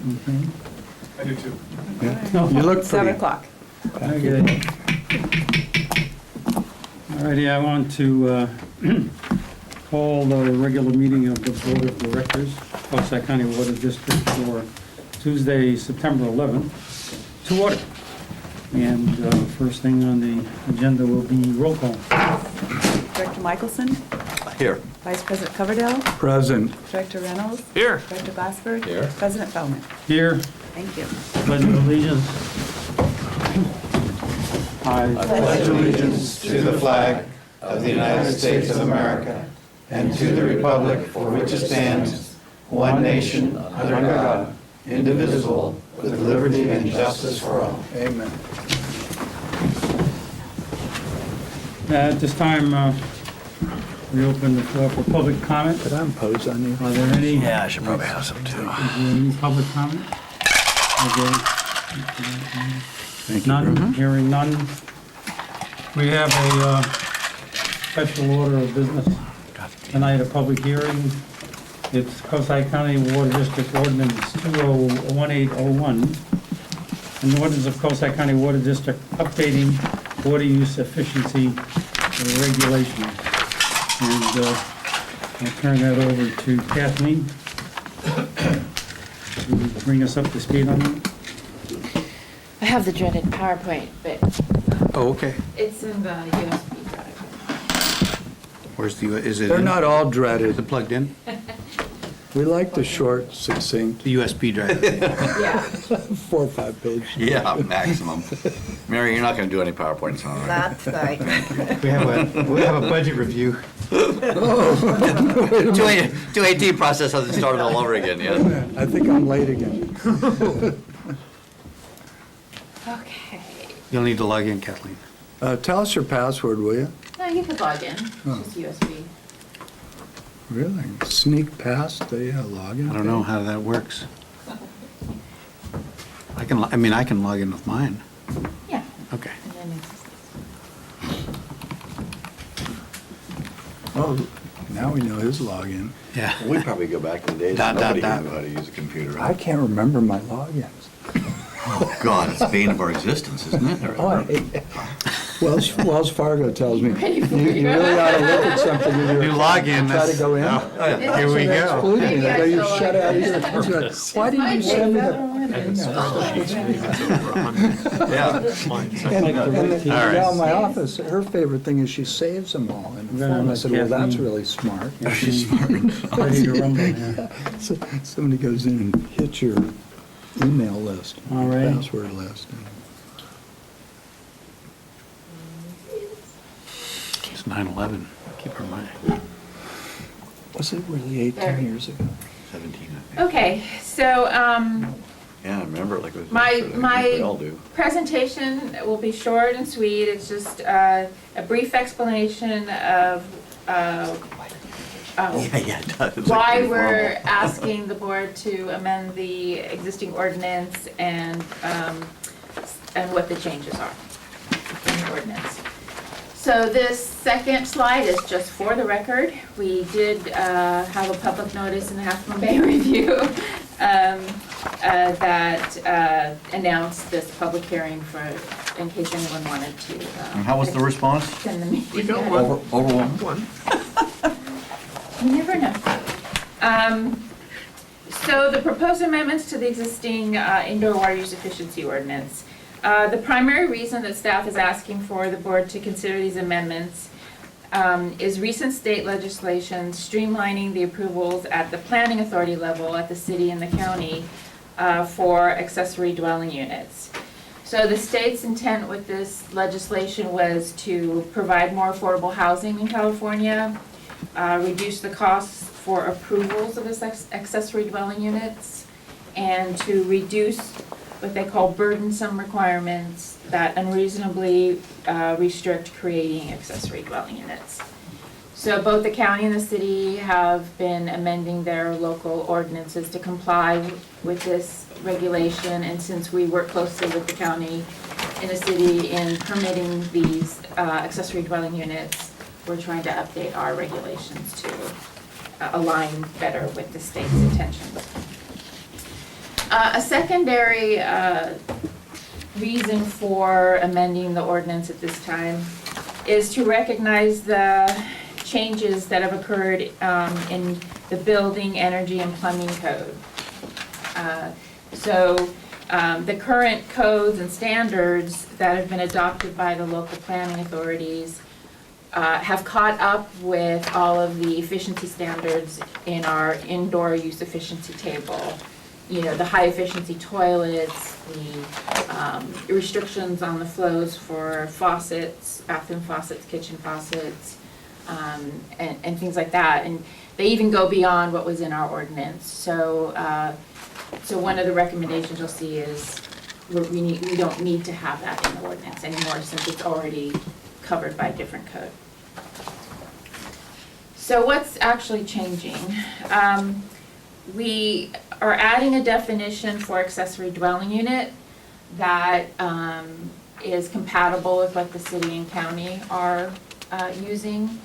Okay. I do too. Yeah. You look pretty. 7 o'clock. Okay. All righty, I want to call the regular meeting of the Board of Directors, Coastside County Water District for Tuesday, September 11th, to order. And first thing on the agenda will be roll call. Director Michelson, Here. Vice President Coverdale, Present. Director Reynolds, Here. Director Glassford, Here. President Feldman. Here, Thank you. pledge of allegiance. I pledge allegiance to the flag of the United States of America and to the republic for which it stands, one nation, under God, indivisible, with liberty and justice for all. Amen. At this time, we open the floor for public comment. Could I impose on you? Are there any? Yeah, I should probably have some too. Is there any public comment? Okay. Thank you. None, hearing none. We have a special order of business tonight, a public hearing. It's Coastside County Water District Ordinance 201801. An ordinance of Coastside County Water District updating water use efficiency regulations. And I'll turn that over to Kathleen to bring us up to speed on that. I have the dreaded PowerPoint, but Oh, okay. it's in the USB drive. Where's the, is it? They're in? not all Is dreaded. it plugged in? We like the short, succinct, The USB drive. Yeah. 4 or 5 page. Yeah, maximum. Mary, you're not going to do any PowerPoints on it. That's right. We have a budget review. 218 process hasn't started all over again yet. I think I'm late again. Okay. You'll need to log in, Kathleen. Tell us your password, will you? No, you could log in. It's just USB. Really? Sneak past the login? I don't know how that works. I can log in with mine. Yeah. Okay. And then it's Oh, now we know his login. Yeah. We probably go back in the days Dot, when nobody dot, knew how to use a computer. I can't remember my logins. Oh, God, it's the bane of our existence, isn't it? Oh, Wells Fargo tells me, Ready for you it. really ought to look at something in your New login. Try to go in. Here we go. Exclude me. Maybe I I go, you should shut log out in. here. Why did you send me that? Yeah. And the gal in my office, her favorite thing is she saves them all in a form. I said, well, that's really smart. She's ready to rumble, yeah. So somebody goes in and hits your email list, All right. password list. It's 9/11. Keep reminding. Was it really 18 There. years ago? 17, I think. Okay, so Yeah, I remember it like it was My- yesterday. I my- think we all do. presentation will be short and sweet. It's just a brief explanation of Yeah, it does. It's like why pretty we're formal. asking the board to amend the existing ordinance and what the changes are in the ordinance. So this second slide is just for the record. We did have a public notice in the Half Moon Bay Review that announced this public hearing for, in case anyone wanted to. And how was the response? Send the meeting. Overwhelmed? You never know. So the proposed amendments to the existing indoor water use efficiency ordinance. The primary reason that staff is asking for the board to consider these amendments is recent state legislation streamlining the approvals at the planning authority level at the city and the county for accessory dwelling units. So the state's intent with this legislation was to provide more affordable housing in California, reduce the costs for approvals of accessory dwelling units, and to reduce what they call burdensome requirements that unreasonably restrict creating accessory dwelling units. So both the county and the city have been amending their local ordinances to comply with this regulation, and since we work closely with the county and the city in permitting these accessory dwelling units, we're trying to update our regulations to align better with the state's intentions. A secondary reason for amending the ordinance at this time is to recognize the changes that have occurred in the building, energy, and plumbing code. The current codes and standards that have been adopted by the local planning authorities have caught up with all of the efficiency standards in our indoor use efficiency table. You know, the high efficiency toilets, the restrictions on the flows for faucets, bathroom faucets, kitchen faucets, and things like that. And they even go beyond what was in our ordinance. So one of the recommendations you'll see is we don't need to have that in the ordinance anymore since it's already covered by a different code. So what's actually changing? We are adding a definition for accessory dwelling unit that is compatible with what the city and county are using.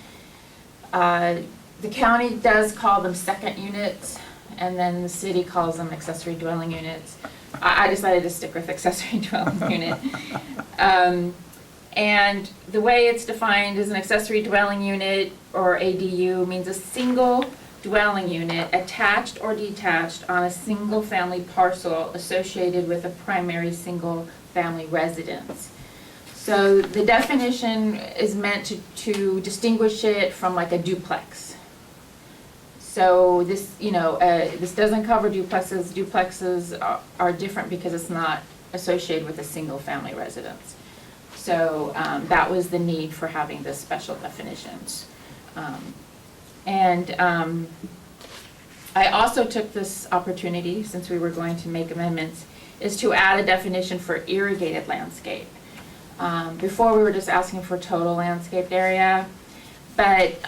The county does call them second units, and then the city calls them accessory dwelling units. I decided to stick with accessory dwelling unit. And the way it's defined as an accessory dwelling unit, or ADU, means a single dwelling unit attached or detached on a single family parcel associated with a primary single family residence. So the definition is meant to distinguish it from like a duplex. So this, this doesn't cover duplexes. Duplexes are different because it's not associated with a single family residence. So that was the need for having this special definitions. I also took this opportunity, since we were going to make amendments, is to add a definition for irrigated landscape. Before we were just asking for total landscaped area, but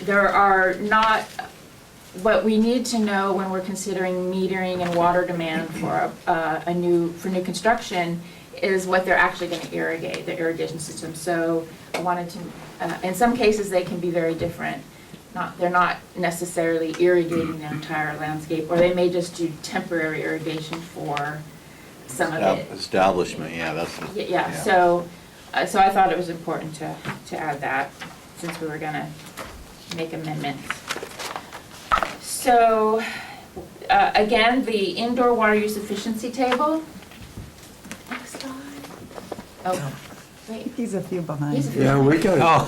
there are not, what we need to know when we're considering metering and water demand for new construction is what they're actually going to irrigate, the irrigation system. So I wanted to, in some cases they can be very different. They're not necessarily irrigating the entire landscape, or they may just do temporary irrigation for some of it. Establishment, yeah, that's. Yeah. So I thought it was important to add that since we were gonna make amendments. So again, the indoor water use efficiency table. Next slide. Oh, wait. He's a few behind. He's a few Yeah, we got Oh.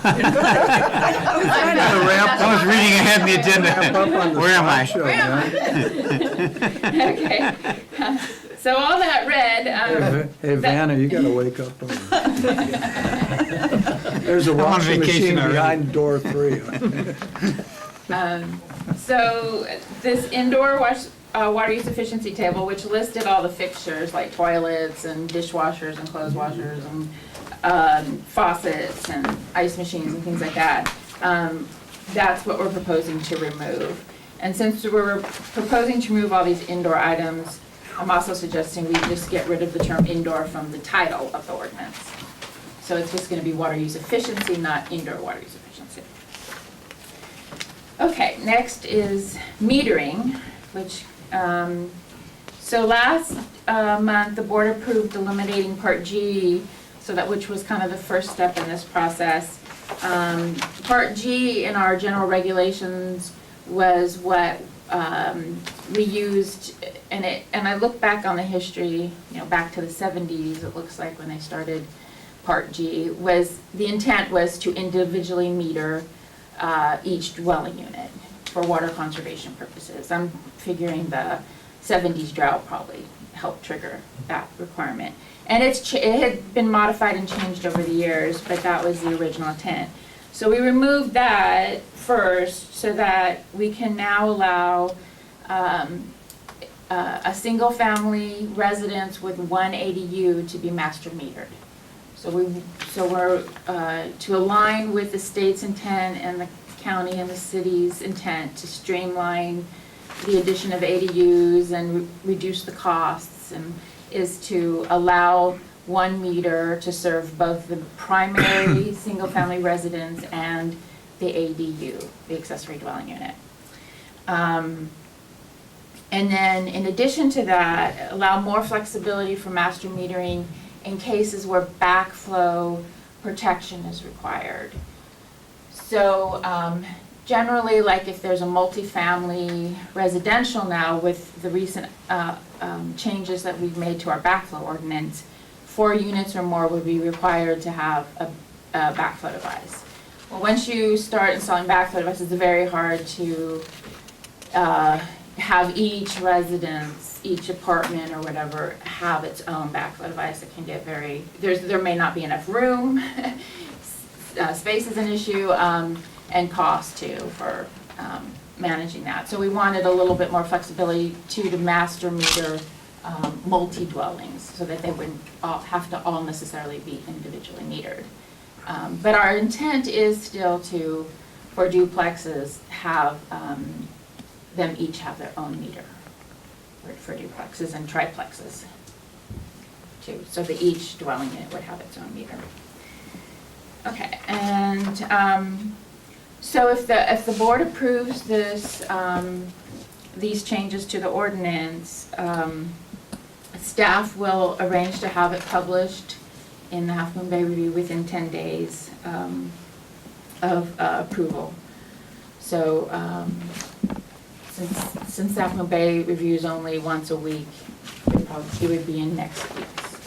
I was reading ahead in the agenda. Where am I? Okay. So all that red. Hey, Vanna, you gotta wake up. There's a I'm on washing vacation machine already. behind door 3. So this indoor water use efficiency table, which listed all the fixtures like toilets and dishwashers and clothes washers and faucets and ice machines and things like that, that's what we're proposing to remove. And since we're proposing to remove all these indoor items, I'm also suggesting we just get rid of the term indoor from the title of the ordinance. So it's just going to be water use efficiency, not indoor water use efficiency. Okay, next is metering, which, so last month the board approved eliminating Part G, which was kind of the first step in this process. Part G in our general regulations was what we used, and I look back on the history, back to the 70s, it looks like when they started Part G, the intent was to individually meter each dwelling unit for water conservation purposes. I'm figuring the 70s drought probably helped trigger that requirement. And it had been modified and changed over the years, but that was the original intent. So we removed that first so that we can now allow a single family residence with one ADU to be master metered. So we're to align with the state's intent and the county and the city's intent to streamline the addition of ADUs and reduce the costs, and is to allow one meter to serve both the primary single family residence and the ADU, the accessory dwelling unit. And then in addition to that, allow more flexibility for master metering in cases where backflow protection is required. So generally, like if there's a multifamily residential now with the recent changes that we've made to our backflow ordinance, 4 units or more would be required to have a backflow device. Well, once you start installing backflow devices, it's very hard to have each residence, each apartment or whatever, have its own backflow device. It can get there may not be enough room. Space is an issue, and cost too for managing that. So we wanted a little bit more flexibility to master meter multi-dwellings so that they wouldn't have to all necessarily be individually metered. But our intent is still to, for duplexes, have them each have their own meter for duplexes and triplexes too, so that each dwelling unit would have its own meter. Okay, and so if the board approves these changes to the ordinance, staff will arrange to have it published in the Half Moon Bay Review within 10 days of approval. So since Half Moon Bay reviews only once a week, it would be in next week's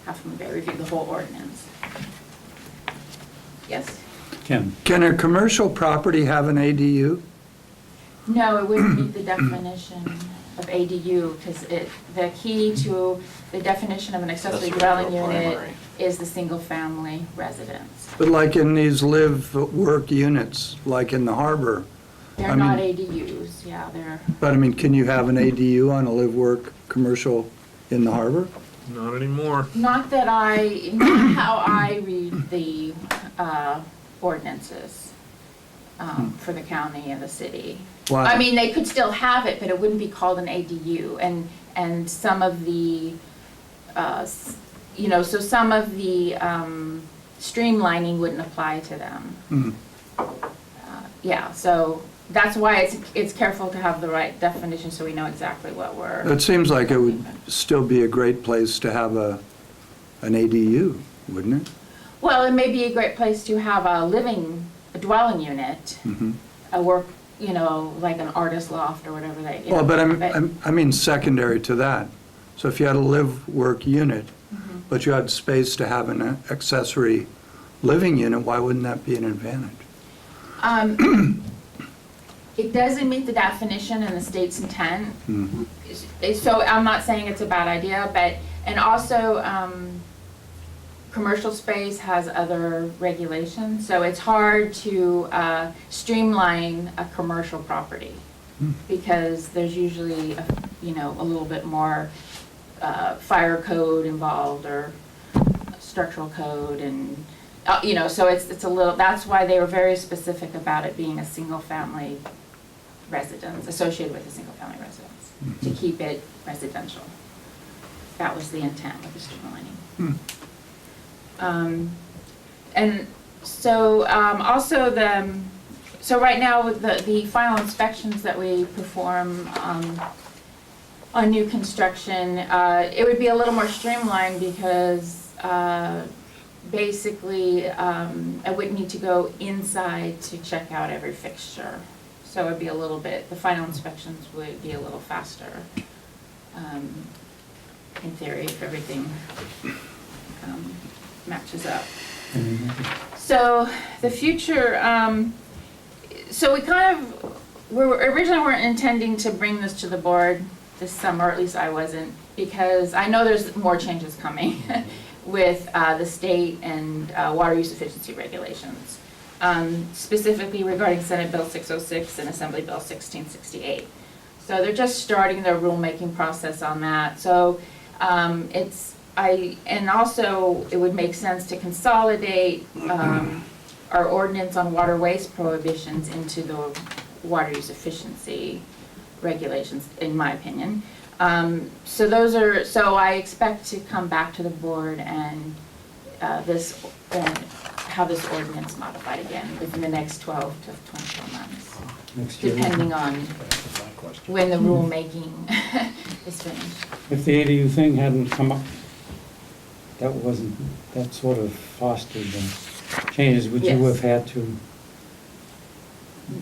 Half Moon Bay Review, the whole ordinance. Yes? Kim? Can a commercial property have an ADU? No, it wouldn't be the definition of ADU, because the key to the definition of an accessory dwelling unit is the single-family residence. But like in these live-work units, like in the harbor, They're not ADUs, yeah, they're, but I mean, can you have an ADU on a live-work commercial in the harbor? Not anymore. not how I read the ordinances for the county and the city. Why? I mean, they could still have it, but it wouldn't be called an ADU, and some of the, so some of the streamlining wouldn't apply to them. Yeah, so that's why it's careful to have the right definition so we know exactly what we're. It seems like it would still be a great place to have an ADU, wouldn't it? Well, it may be a great place to have a dwelling unit, a work, like an artist loft or whatever they. Well, but I mean secondary to that. So if you had a live-work unit, but you had space to have an accessory living unit, why wouldn't that be an advantage? It doesn't meet the definition and the state's intent. So I'm not saying it's a bad idea, and also commercial space has other regulations, so it's hard to streamline a commercial property because there's usually a little bit more fire code involved or structural code, and so it's a little. That's why they were very specific about it being a single family residence associated with a single family residence to keep it residential. That was the intent with the streamlining. And so also so right now with the final inspections that we perform on new construction, it would be a little more streamlined because basically I wouldn't need to go inside to check out every fixture. So it'd be a little bit, the final inspections would be a little faster in theory if everything matches up. So the future, so we originally weren't intending to bring this to the board this summer, at least I wasn't, because I know there's more changes coming with the state and water use efficiency regulations, specifically regarding Senate Bill 606 and Assembly Bill 1668. So they're just starting their rulemaking process on that. So and also it would make sense to consolidate our ordinance on water waste prohibitions into the water use efficiency regulations, in my opinion. So I expect to come back to the board and have this ordinance modified again within the next 12 to 24 months. next year. depending on when the rulemaking is finished. If the ADU thing hadn't come up, that sort of fostered the changes, would you Yes. have had to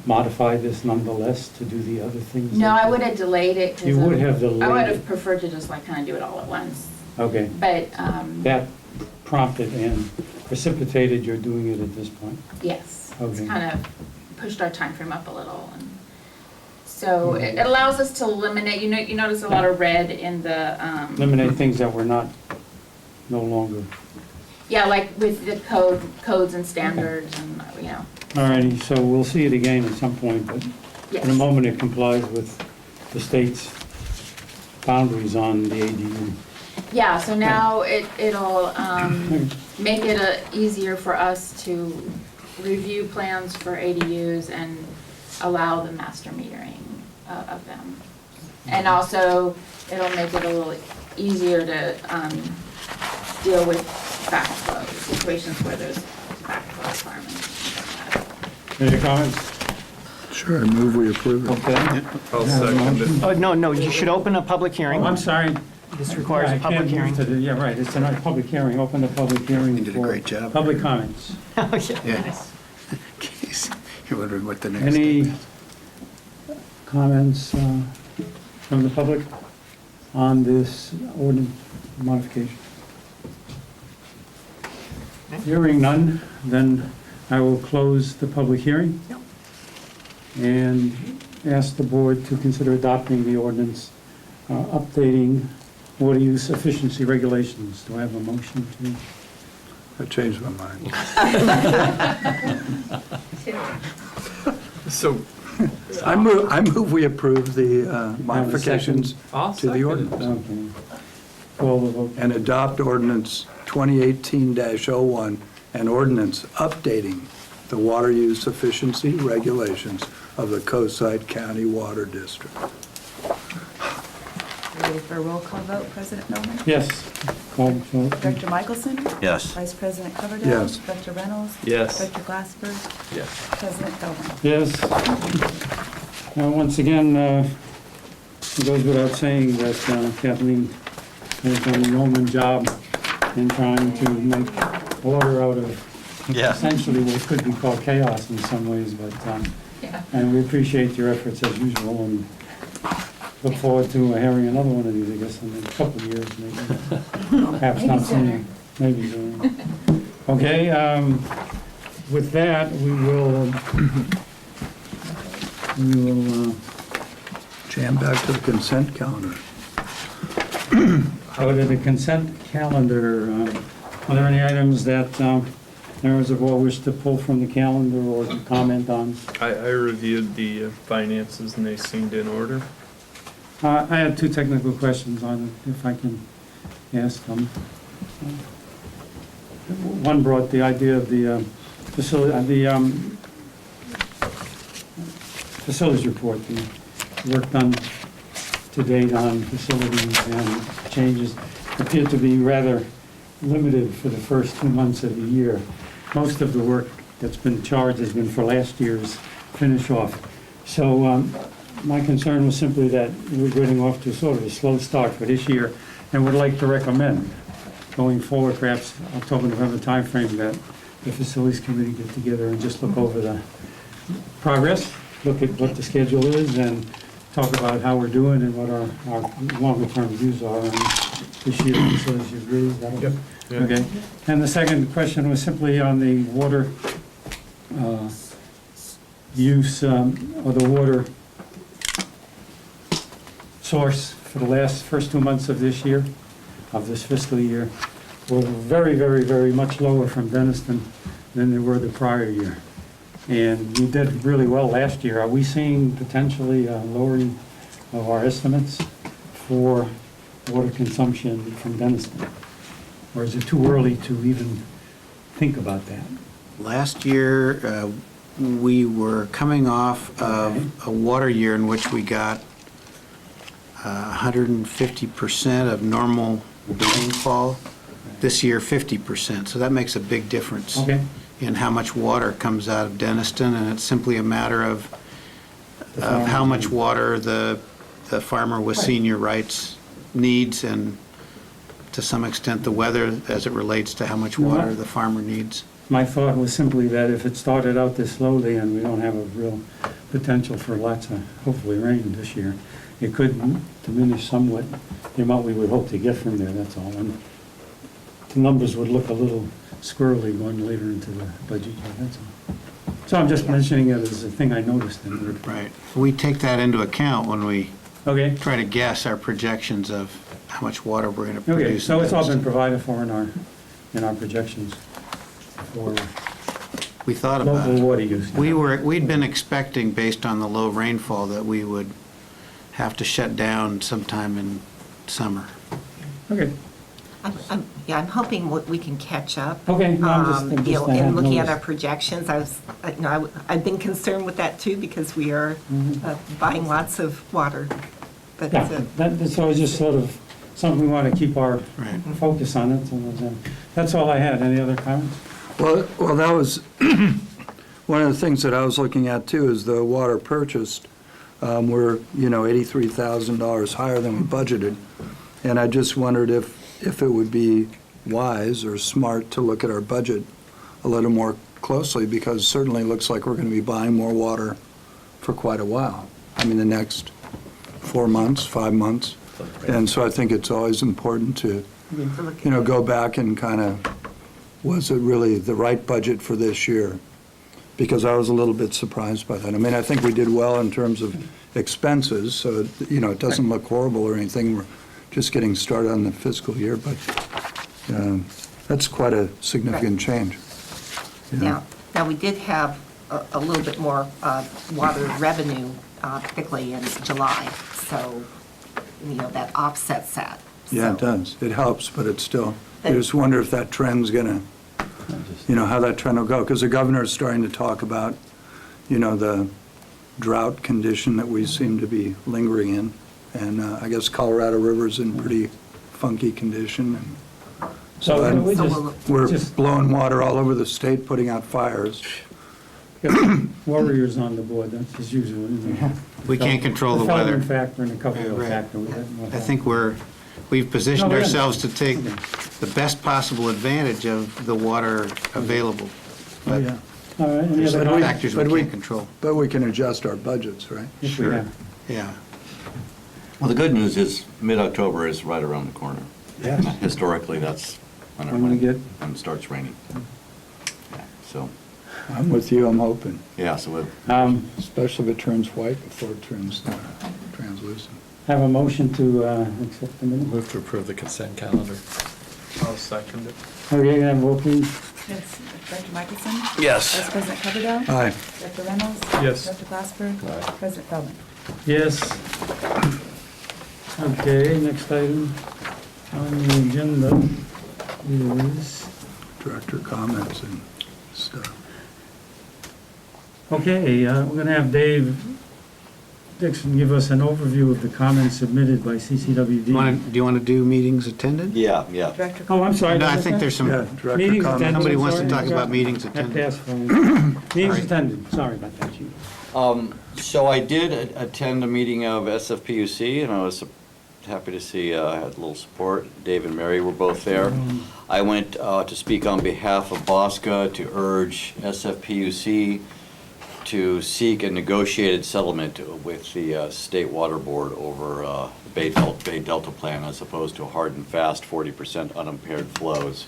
modify this nonetheless to do the other things? No, I would have delayed it. 'cause You would have delayed I would it. have preferred to just like kind of do it all at once. Okay, But, that prompted and precipitated your doing it at this point? yes, it's Okay. kind of pushed our time frame up a little. And so it allows us to eliminate, you notice a lot of red in the, Eliminate things that were no longer. yeah, like with the codes and standards and, All righty, so we'll see it again at some point, but yes. at the moment it complies with the state's boundaries on the ADU. Yeah, so now it'll make it easier for us to review plans for ADUs and allow the master metering of them. And also, it'll make it a little easier to deal with backflow, situations where there's backflow requirements. Any comments? Sure, I move we approve it. Okay. I'll second it. Oh, no, you should open a public hearing. Oh, I'm sorry. This requires Yeah, a I public can't move hearing. to the- Yeah, right, it's a public hearing, open the public hearing You did a for great job. public comments. Oh, Yeah. You're wondering what the next. Any comments from the public on this ordinance modification? Hearing none, then I will close the public hearing and ask the board to consider adopting the ordinance updating water use efficiency regulations. Do I have a motion to? I changed my mind. So, I move we approve the modifications I'll to the second it. ordinance Okay. Call the vote. and adopt ordinance 2018-01, an ordinance updating the water use efficiency regulations of the Coastside County Water District. Ready for a roll call vote, President Bowman? Yes. Call the vote. Director Michelson? Yes. Vice President Coverdale? Yes. Director Reynolds? Yes. Director Glassberg? yes. President Bowman? Yes. Once again, it goes without saying that Kathleen has done a yeoman job in trying to make order out of Yeah. essentially what could be called chaos in some ways, but, Yeah. and we appreciate your efforts as usual and look forward to hearing another one of these, I guess, in a couple of years, maybe. Perhaps Maybe not sooner. sooner. Maybe sooner. Okay, with that, we will Jam back to the consent calendar. go to the consent calendar. Are there any items that members of the board wish to pull from the calendar or to comment on? I reviewed the finances and they seemed in order. I have two technical questions on it, if I can ask them. One brought the idea of the facility, facilities report, the work done to date on facilities and changes appear to be rather limited for the first 2 months of the year. Most of the work that's been charged has been for last year's finish off. So my concern was simply that we're getting off to sort of a slow start for this year and would like to recommend going forward, perhaps October, November timeframe, that the facilities committee get together and just look over the progress, look at what the schedule is, and talk about how we're doing and what our longer-term views are on this year. So as you agree, is that okay? Yeah. Okay. And the second question was simply on the water use, or the water source for the first 2 months of this year, of this fiscal year, were very, very, very much lower from Denniston than they were the prior year. And we did really well last year. Are we seeing potentially a lowering of our estimates for water consumption from Denniston? Or is it too early to even think about that? Last year, we were coming off of a water year in which we got 150% of normal rainfall. This year, 50%. So that makes a big difference Okay. in how much water comes out of Denniston, and it's simply a matter of of how much water the farmer with senior rights needs, and to some extent the weather as it relates to how much water the farmer needs? My thought was simply that if it started out this slowly and we don't have a real potential for lots of, hopefully, rain this year, it could diminish somewhat the amount we would hope to get from there, that's all. And the numbers would look a little squirrely going later into the budget year, that's all. So I'm just mentioning it as a thing I noticed in the report. Right. We take that into account when we Okay, try to guess our projections of how much water we're going to produce. okay, so it's all been provided for in our projections for We thought about local it. water use. We'd been expecting, based on the low rainfall, that we would have to shut down sometime in summer. Okay, I'm hoping we can catch up. okay, no, I'm just, You know, I in hadn't looking at our noticed. projections, I've been concerned with that too, because we are buying lots of water. But Yeah, that's always just sort of something we want to keep our Right. focus on it. And, that's all I had. Any other comments? Well, that was, one of the things that I was looking at too is the water purchased. We're, $83,000 higher than we budgeted. And I just wondered if it would be wise or smart to look at our budget a little more closely, because it certainly looks like we're going to be buying more water for quite a while. I mean, the next 4 months, 5 months. And so I think it's always important to, go back and kind of, was it really the right budget for this year? Because I was a little bit surprised by that. I mean, I think we did well in terms of expenses, so, it doesn't look horrible or anything. We're just getting started on the fiscal year, but that's quite a significant change. Now, we did have a little bit more water revenue, particularly in July, so, that offsets that. Yeah, it So- does. It helps, but it's still, I just wonder if that trend's gonna, how that trend will go. Because the governor's starting to talk about, the drought condition that we seem to be lingering in. And I guess Colorado River's in pretty funky condition. And So So we So just, we'll- we're just blowing water all over the state, putting out fires. got warriors on the board. That's as usual, isn't it? We can't control the Feldman weather. factor and a couple of Right. factors. I think we've positioned No, we ourselves to take Okay. the best possible advantage of the water available. Oh, yeah. All right, any There's other some comments? factors we but we- can't control. But we can adjust our budgets, right? Yes, we have. Yeah. Well, the good news is mid-October is right around the corner. Yes. Historically, that's when When we get- when it starts raining. Yeah, so, I'm with you, I'm hoping, yeah, so it- especially if it turns white before it turns translucent. Have a motion to accept the minute. Move to approve the consent calendar. I'll second it. Okay, can I have a vote, please? Yes. Director Michelson? Yes. Vice President Coverdell? Aye. Director Reynolds? Yes. Director Glassberg? President Feldman? Yes. Okay, next item on the agenda is, Director comments and stuff. okay, we're going to have Dave Dixon give us an overview of the comments submitted by CCWD. Do you want to do meetings attended? yeah. Director Oh, I'm sorry. No, I did think say? there's some, Yeah, director Meetings comments. attended. somebody wants to Sorry, talk I forgot. about meetings That attended. passed for me. Meetings Sorry. attended, sorry about that, Chief. So I did attend a meeting of SFPUC, and I was happy to see I had a little support. Dave and Mary were both there. I went to speak on behalf of Bosca to urge SFPUC to seek a negotiated settlement with the State Water Board over the Bay Delta plan, as opposed to a hard and fast 40% unimpaired flows.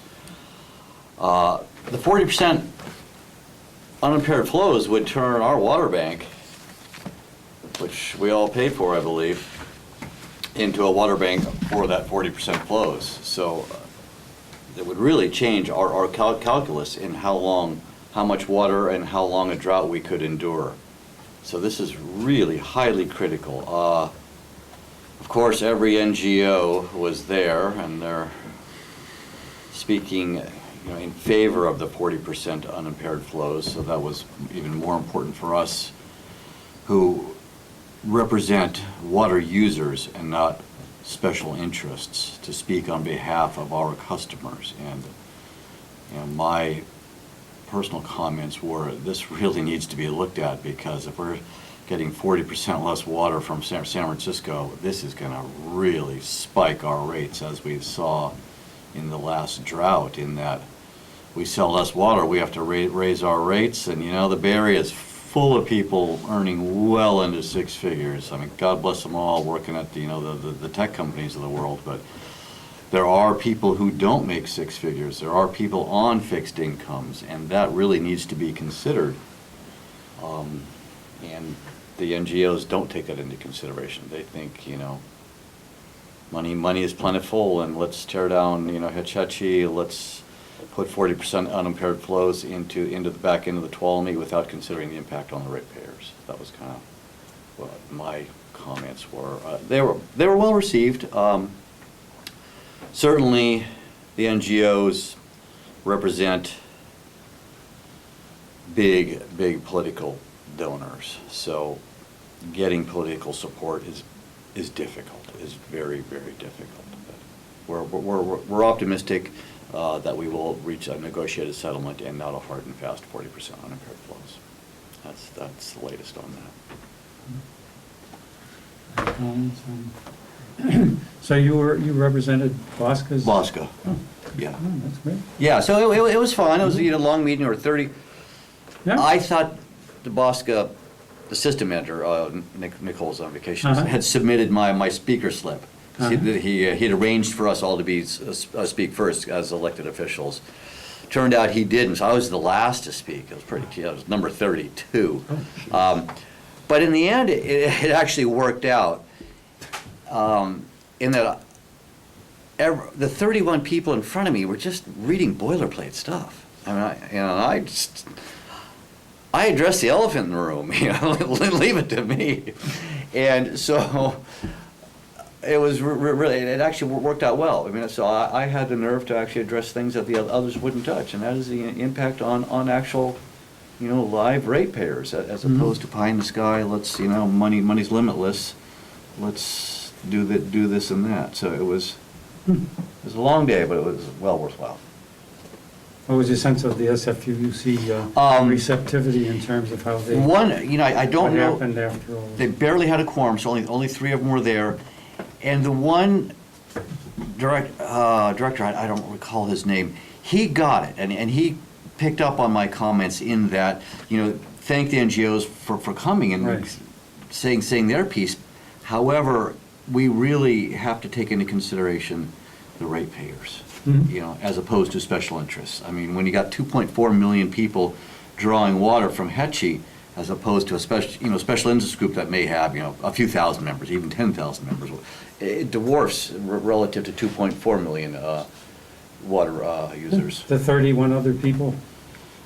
The 40% unimpaired flows would turn our water bank, which we all paid for, I believe, into a water bank for that 40% flows. So it would really change our calculus in how much water and how long a drought we could endure. So this is really highly critical. Of course, every NGO was there, and they're speaking in favor of the 40% unimpaired flows, so that was even more important for us who represent water users and not special interests to speak on behalf of our customers. And my personal comments were, this really needs to be looked at, because if we're getting 40% less water from San Francisco, this is gonna really spike our rates, as we saw in the last drought, in that we sell less water, we have to raise our rates, and the Bay Area is full of people earning well into six figures. I mean, God bless them all, working at the tech companies of the world, but there are people who don't make six figures. There are people on fixed incomes, and that really needs to be considered. And the NGOs don't take that into consideration. They think, money is plentiful, and let's tear down, Hetch Hetchy, let's put 40% unimpaired flows into the back end of the Tuolumne without considering the impact on the ratepayers. That was kind of what my comments were. They were well received. Certainly, the NGOs represent big political donors. So getting political support is difficult, is very, very difficult. But we're optimistic that we will reach a negotiated settlement and not a hard and fast 40% unimpaired flows. That's the latest on that. So you represented Bosca's? Bosca. Oh. Yeah. Oh, that's great. Yeah, so it was fun. It was a long meeting, or 30. Yeah. I thought the Bosca, the system manager, Nicole's on vacation, had submitted my speaker slip. He'd arranged for us all to speak first as elected officials. Turned out he didn't, so I was the last to speak. It was I was number 32. But in the end, it actually worked out in that the 31 people in front of me were just reading boilerplate stuff. I mean, I addressed the elephant in the room, leave it to me. And so it was really, it actually worked out well. I mean, so I had the nerve to actually address things that the others wouldn't touch, and that is the impact on actual, live ratepayers, as opposed to pie in the sky, let's, money's limitless, let's do this and that. So it was a long day, but it was well worthwhile. What was your sense of the SFUC receptivity in terms of how they? I don't know. What happened after all? They barely had a quorum, so only 3 of them were there. And the one director, I don't recall his name, he got it, and he picked up on my comments in that, thank the NGOs for coming and saying their piece. However, we really have to take into consideration the ratepayers. As opposed to special interests. I mean, when you got 2.4 million people drawing water from Hetchy, as opposed to a special interest group that may have, a few thousand members, even 10,000 members, it dwarfs relative to 2.4 million water users. The 31 other people,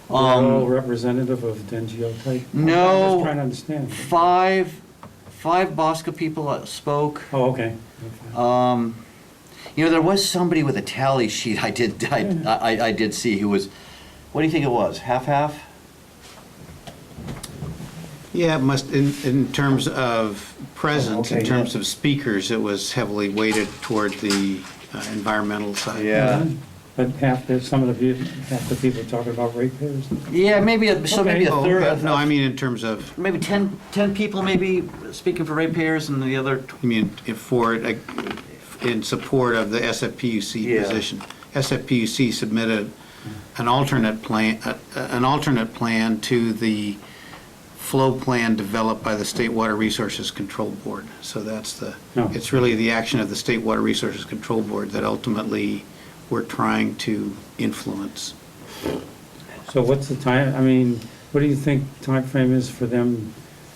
were all representative of the NGO type? No. I'm just trying to understand. Five Bosca people spoke. Oh, okay. There was somebody with a tally sheet I did see who was, what do you think it was, half? Yeah, it must, in terms of presence, in terms of speakers, it was heavily weighted toward the environmental side. Yeah. But half the people talking about ratepayers? Yeah, maybe a third. No, I mean in terms of, Maybe 10 people maybe speaking for ratepayers, and the other. in support of the SFPUC position. SFPUC submitted an alternate plan to the flow plan developed by the State Water Resources Control Board. So it's really the action of the State Water Resources Control Board that ultimately we're trying to influence. So what's the time, what do you think time frame is for them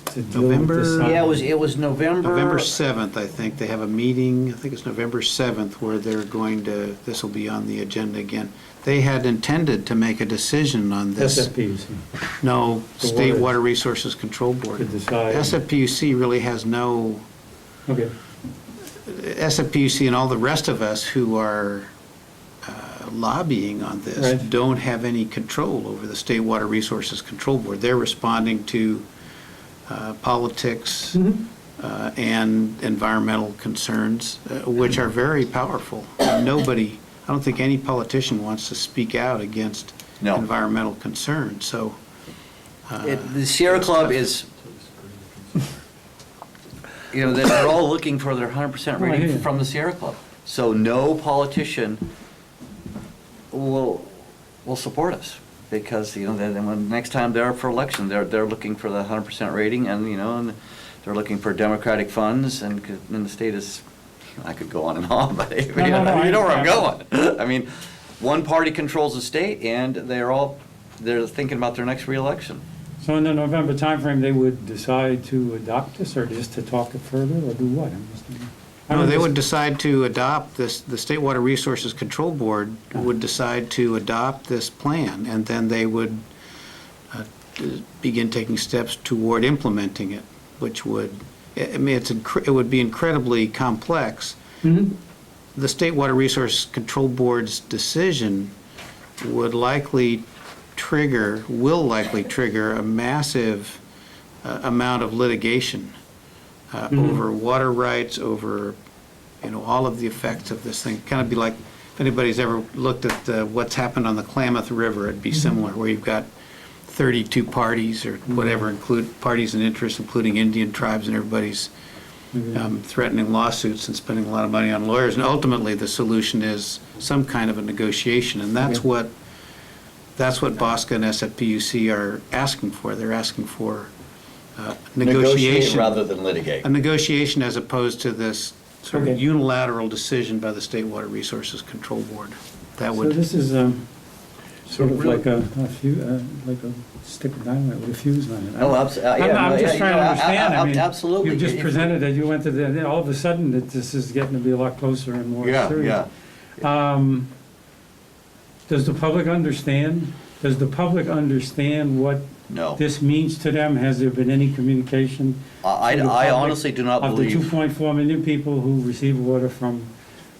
to deal with this? Yeah, it was November. November 7th, I think. They have a meeting, I think it's November 7th, where they're going to, this will be on the agenda again. They had intended to make a decision on this. SFPUC. No, State Water Resources Control Board. To decide. SFPUC really has no, Okay. SFPUC and all the rest of us who are lobbying on this don't have any control over the State Water Resources Control Board. They're responding to politics and environmental concerns, which are very powerful. I don't think any politician wants to speak out against environmental concerns. So the Sierra Club is you know, they're all looking for their 100% Oh, I hear rating you. from the Sierra Club. So no politician will support us, because, you know, then when next time they're up for election, they're looking for the 100% rating, and, you know, and they're looking for democratic funds, and the state is, I could go on and on, but you No, know where I'm I- going. I mean, one party controls the state, and they're thinking about their next reelection. So in the November timeframe, they would decide to adopt this, or just to talk it further, or do what? No, they would decide to adopt this, the State Water Resources Control Board would decide to adopt this plan, and then they would begin taking steps toward implementing it, which would, I mean, it would be incredibly complex. Mhm. The State Water Resources Control Board's decision will likely trigger a massive amount of litigation over water rights, over, you know, all of the effects of this thing. Kind of be like, if anybody's ever looked at what's happened on the Klamath River, it'd be similar, where you've got 32 parties or whatever, include parties and interests, including Indian tribes, and everybody's threatening lawsuits and spending a lot of money on lawyers. And ultimately, the solution is some kind of a negotiation, and that's what BOSCA and SFPUC are asking for. They're asking for negotiation rather than litigate. a negotiation, as opposed to this sort of Okay. unilateral decision by the State Water Resources Control Board. That So would, this is sort of like a stick of dynamite with a fuse on it. Oh, absolutely. I'm just trying to understand. I mean, Absolutely. You just presented it, you went to the, all of a sudden, that this is getting to be a lot closer and more serious. Yeah. Does the public understand? Does the public understand what No. this means to them? Has there been any communication? I to the I public honestly do not Of the believe. 2.4 million people who receive water from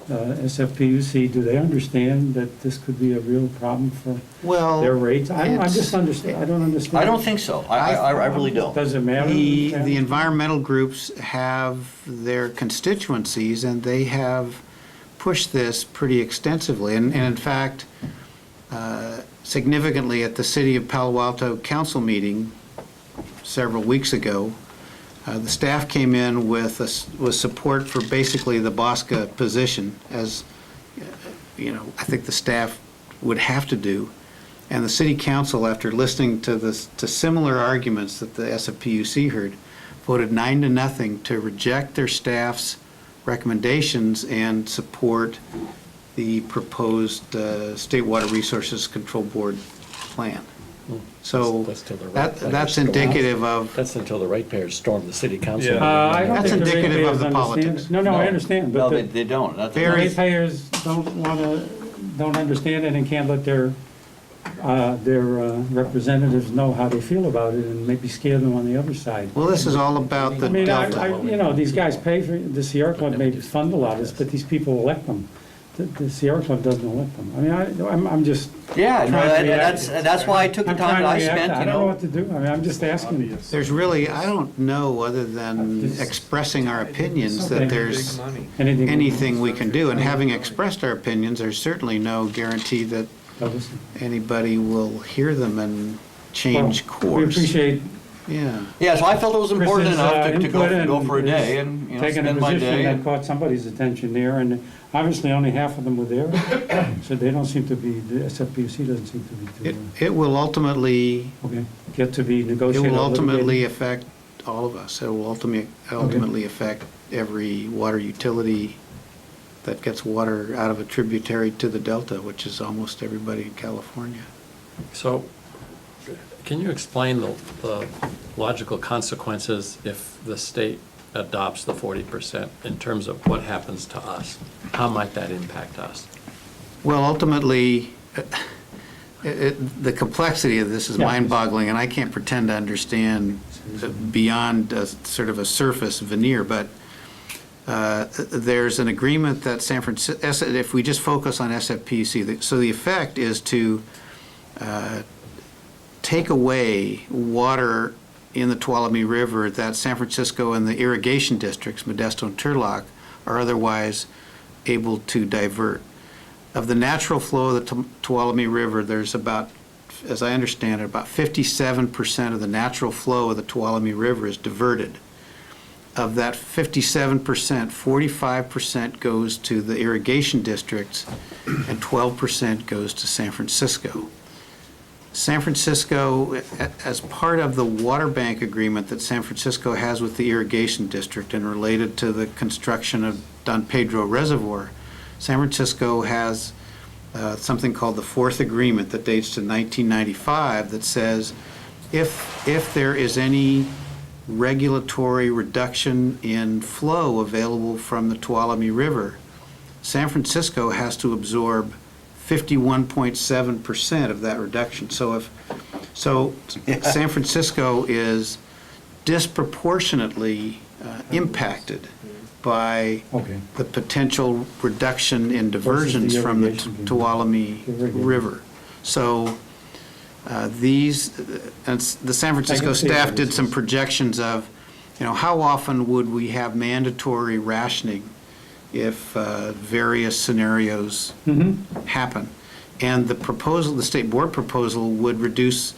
SFPUC, do they understand that this could be a real problem for well, their rates? I it's- just understand, I don't understand. I don't think so. I really don't. Does it matter? the environmental groups have their constituencies, and they have pushed this pretty extensively. And in fact, significantly at the City of Palo Alto Council meeting several weeks ago, the staff came in with support for basically the BOSCA position, as, you know, I think the staff would have to do. And the city council, after listening to similar arguments that the SFPUC heard, voted 9-0 to reject their staff's recommendations and support the proposed State Water Resources Control Board plan. So That's till the right that's players indicative of, That's until the ratepayers storm the city council. Yeah. I don't That's think the indicative of ratepayers the understand politics. it. No, I understand, No, but they don't. That's the ratepayers don't understand it and can't let their representatives know how they feel about it, and maybe scare them on the other side. well, this is all about the I mean, delta. you know, these guys pay for, the Sierra Club may fund a lot of this, but these people elect them. The Sierra Club doesn't elect them. I mean, I'm just. Yeah, no, trying to react. that's why I took the I'm time trying that to I react. spent, I you don't know know. what to do. I mean, I'm just asking. There's really, I don't know, other than expressing our opinions, that there's anything we can do. And having expressed our opinions, there's certainly no guarantee that anybody will hear them and change Well, course. We appreciate Yeah. Yeah, so I felt it was important Chris's, enough to input go and for a his day and, you know, taking a spend my position day. that caught somebody's attention there, and obviously only half of them were there, so they don't seem to be, the SFPUC doesn't seem to be, It will ultimately, okay, get to be it negotiated. will ultimately affect all of us. It will ultimately affect every water utility that gets water out of a tributary to the Delta, which is almost everybody in California. So, can you explain the logical consequences if the state adopts the 40% in terms of what happens to us? How might that impact us? Well, ultimately, the complexity of this is Yeah. mind-boggling, and I can't pretend to understand beyond sort of a surface veneer, but there's an agreement that San Francisco, if we just focus on SFPUC, so the effect is to take away water in the Tuolumne River that San Francisco and the irrigation districts, Modesto and Turlock, are otherwise able to divert. Of the natural flow of the Tuolumne River, there's about, as I understand it, about 57% of the natural flow of the Tuolumne River is diverted. of that 57%, 45% goes to the irrigation districts and 12% goes to San Francisco. San Francisco, as part of the water bank agreement that San Francisco has with the irrigation district and related to the construction of Don Pedro Reservoir, San Francisco has something called the Fourth Agreement that dates to 1995 that says if there is any regulatory reduction in flow available from the Tuolumne River, San Francisco has to absorb 51.7% of that reduction. So San Francisco is disproportionately impacted by the potential reduction in diversions from the Tuolumne River. So the San Francisco staff did some projections of, how often would we have mandatory rationing if various scenarios happen. And the state board proposal would reduce,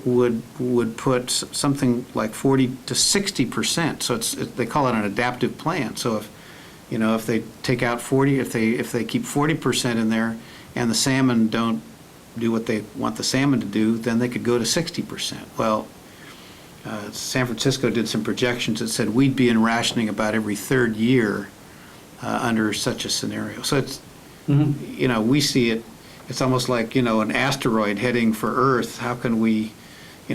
would put something like 40 to 60%. So they call it an adaptive plan. So if they take out 40, if they keep 40% in there and the salmon don't do what they want the salmon to do, then they could go to 60%. Well, San Francisco did some projections that said we'd be in rationing about every third year under such a scenario. So it's, we see it, it's almost like, an asteroid heading for Earth. How can we,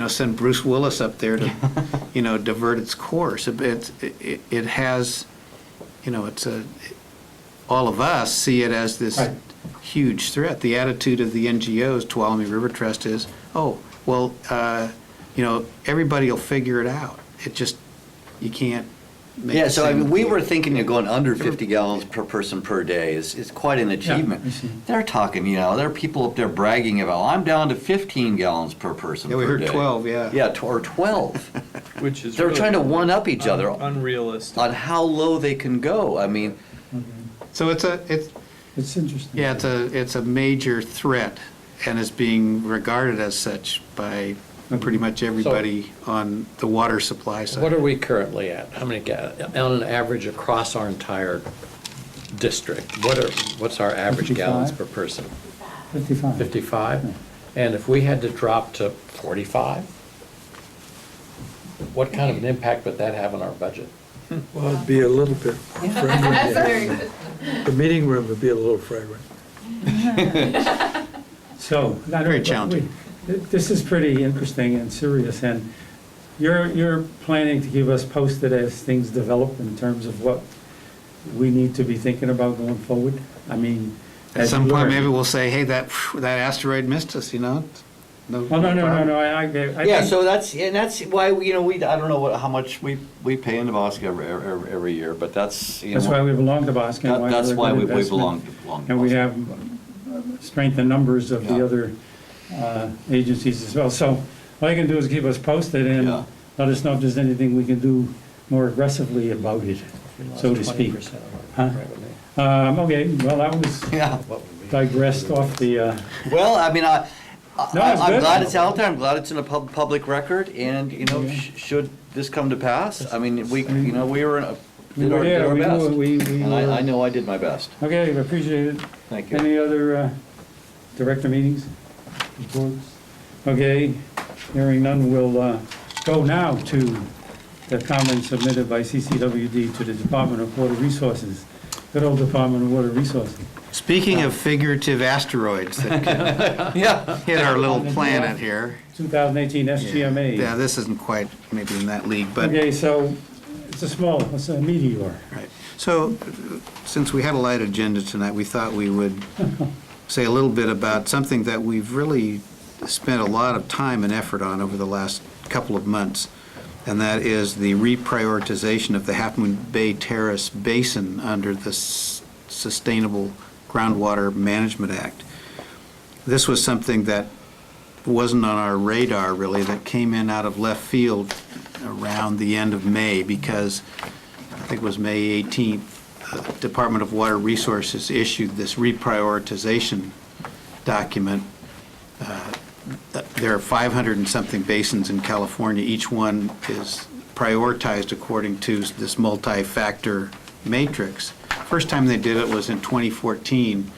send Bruce Willis up there to, divert its course? It has, all of us see it as this huge threat. The attitude of the NGOs, Tuolumne River Trust, is, everybody will figure it out. It just, you can't make Yeah, so we were thinking of going under 50 gallons per person per day. It's quite an achievement. Yeah, they're talking, there are people up there bragging about, I'm down to 15 gallons per person per day. Yeah, we heard 12, yeah. Yeah, or 12. Which is They're really trying to one-up each other unrealistic. on how low they can go. I mean, So it's interesting. Yeah, it's a major threat and is being regarded as such by pretty much everybody on the water supply side. What are we currently at? How many, on an average across our entire district? What's our average 55? gallons per person? 55. 55? And if we had to drop to 45, what kind of an impact would that have on our budget? Well, it'd be a little bit fragrant. The meeting room would be a little fragrant. So, Very challenging. This is pretty interesting and serious, and you're planning to keep us posted as things develop in terms of what we need to be thinking about going forward? I mean, At some point, maybe we'll say, hey, that asteroid missed us, No, Oh, no, I yeah, think- so that's why we I don't know how much we pay in Nebraska every year, but that's That's why we belong to Boston. that's why we investment. belong to And we Boston. have strength in numbers of the Yeah. other agencies as well. So all you can do is keep us posted and Yeah. let us know if there's anything we can do more aggressively about it, so to speak. 20% of our Huh? revenue. Okay, well, that was Yeah. What would we- digressed off the, Well, I mean, No, it's I'm good. glad it's out there. I'm glad it's in a public record, and should this come to pass, I mean, we were did our best. And I know I did my best. Okay, I appreciate it. Thank you. Any other director meetings? Reports? Okay, hearing none, we'll go now to the comments submitted by CCWD to the Department of Water Resources. Good old Department of Water Resources. Speaking of figurative asteroids that can Yeah. hit our little planet here. 2018 SGMA. Yeah, this isn't quite maybe in that league, but. Okay, so it's a meteor. Right. So, since we had a light agenda tonight, we thought we would say a little bit about something that we've really spent a lot of time and effort on over the last couple of months, and that is the reprioritization of the Half Moon Bay Terrace Basin under the Sustainable Groundwater Management Act. This was something that wasn't on our radar, really, that came in out of left field around the end of May, because I think it was May 18th, the Department of Water Resources issued this reprioritization document. There are 500 and something basins in California. Each one is prioritized according to this multi-factor matrix. First time they did it was in 2014,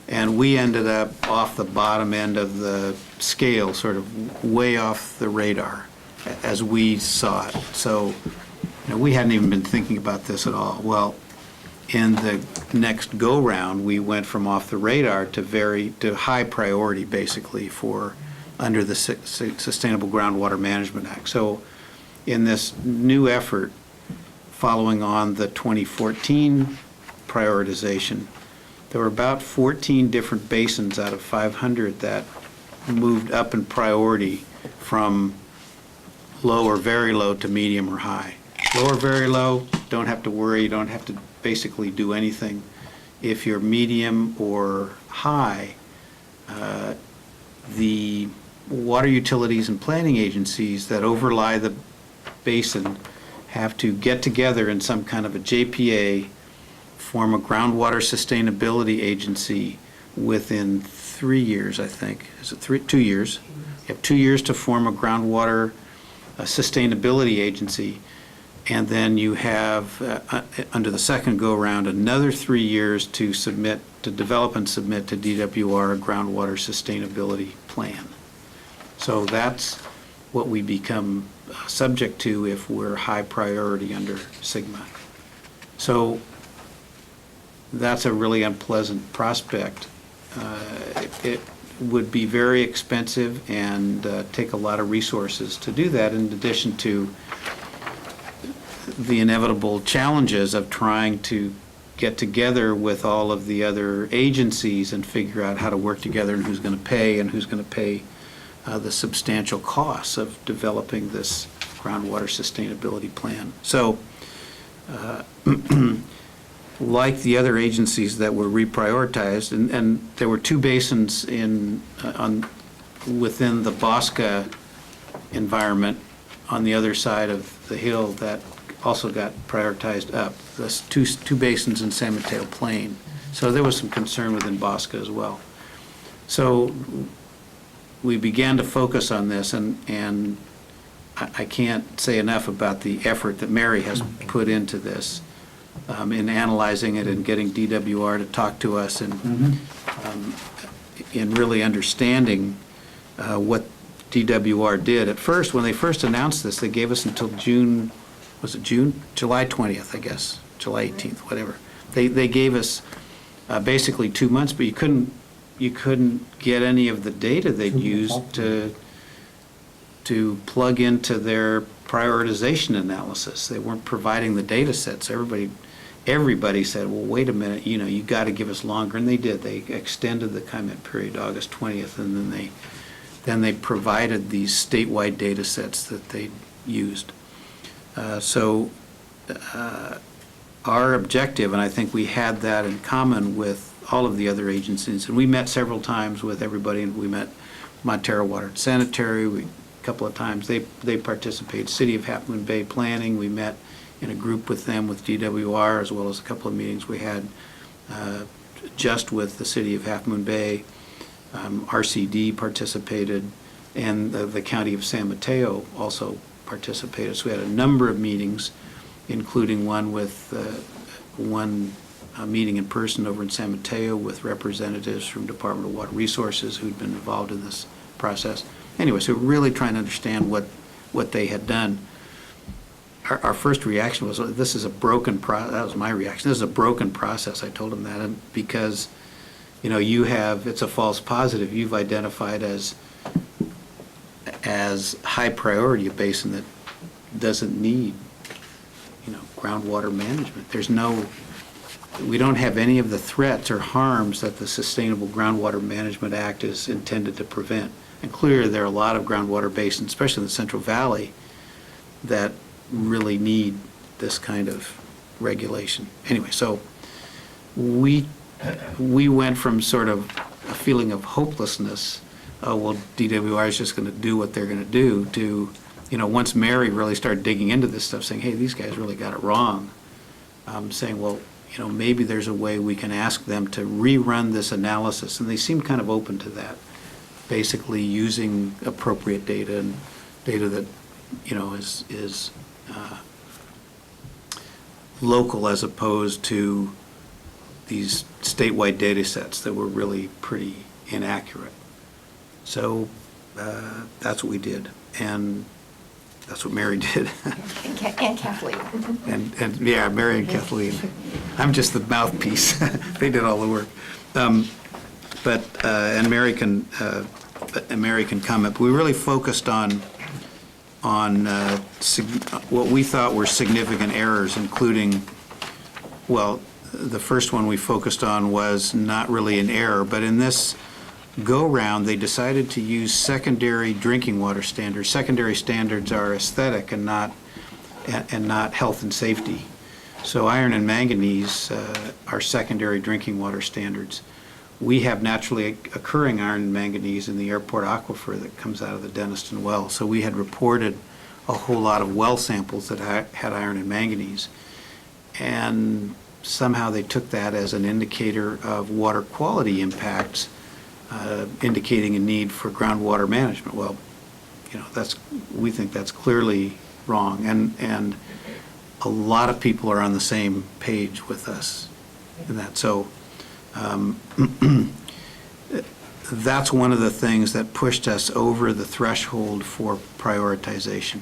and we ended up off the bottom end of the scale, sort of way off the radar as we saw it. So, we hadn't even been thinking about this at all. Well, in the next go-round, we went from off the radar to high priority, basically, for under the Sustainable Groundwater Management Act. So in this new effort, following on the 2014 prioritization, there were about 14 different basins out of 500 that moved up in priority from low or very low to medium or high. Low or very low, don't have to worry, you don't have to basically do anything. If you're medium or high, the water utilities and planning agencies that overlie the basin have to get together in some kind of a JPA, form a groundwater sustainability agency within 3 years, I think. Is it 2 years? You have 2 years to form a groundwater sustainability agency, and then you have, under the second go-round, another 3 years to develop and submit to DWR a groundwater sustainability plan. So that's what we become subject to if we're high priority under SGMA. So that's a really unpleasant prospect. It would be very expensive and take a lot of resources to do that, in addition to the inevitable challenges of trying to get together with all of the other agencies and figure out how to work together and who's going to pay the substantial costs of developing this groundwater sustainability plan. So, like the other agencies that were reprioritized, and there were 2 basins within the Bosca environment on the other side of the hill that also got prioritized up. That's two basins in San Mateo Plain. So there was some concern within Bosca as well. So we began to focus on this, and I can't say enough about the effort that Mary has put into this in analyzing it and getting DWR to talk to us and in really understanding what DWR did. At first, when they first announced this, they gave us until June, was it June? July 20th, I guess, July 18th, whatever. They gave us basically 2 months, but you couldn't get any of the data they'd used to plug into their prioritization analysis. They weren't providing the data sets. Everybody said, well, wait a minute, you got to give us longer, and they did. They extended the comment period to August 20th, and then they provided these statewide data sets that they used. So our objective, and I think we had that in common with all of the other agencies, and we met several times with everybody, and we met Montero Water and Sanitary, a couple of times. They participated. City of Half Moon Bay Planning, we met in a group with them with DWR, as well as a couple of meetings we had just with the City of Half Moon Bay. RCD participated, and the County of San Mateo also participated. So we had a number of meetings, including one with meeting in person over in San Mateo with representatives from Department of Water Resources who'd been involved in this process. Anyway, so really trying to understand what they had done. Our first reaction was, this is a broken process. That was my reaction. This is a broken process. I told them that, and because it's a false positive. You've identified as high priority a basin that doesn't need groundwater management. We don't have any of the threats or harms that the Sustainable Groundwater Management Act is intended to prevent. And clearly there are a lot of groundwater basins, especially in the Central Valley, that really need this kind of regulation. Anyway, so we went from sort of a feeling of hopelessness, well, DWR is just going to do what they're going to do, to, once Mary really started digging into this stuff, saying, hey, these guys really got it wrong, saying, well, maybe there's a way we can ask them to rerun this analysis. And they seemed kind of open to that, basically using appropriate data and data that, is local as opposed to these statewide data sets that were really pretty inaccurate. So that's what we did, and that's what Mary did. And Kathleen. And yeah, Mary and Kathleen. I'm just the mouthpiece. They did all the work. And Mary can comment. We really focused on what we thought were significant errors, including, well, the first one we focused on was not really an error, but in this go-round, they decided to use secondary drinking water standards. Secondary standards are aesthetic and not health and safety. So iron and manganese are secondary drinking water standards. We have naturally occurring iron and manganese in the airport aquifer that comes out of the Denniston well. So we had reported a whole lot of well samples that had iron and manganese. And somehow they took that as an indicator of water quality impacts, indicating a need for groundwater management. Well, you know, we think that's clearly wrong. And a lot of people are on the same page with us in that. So that's one of the things that pushed us over the threshold for prioritization.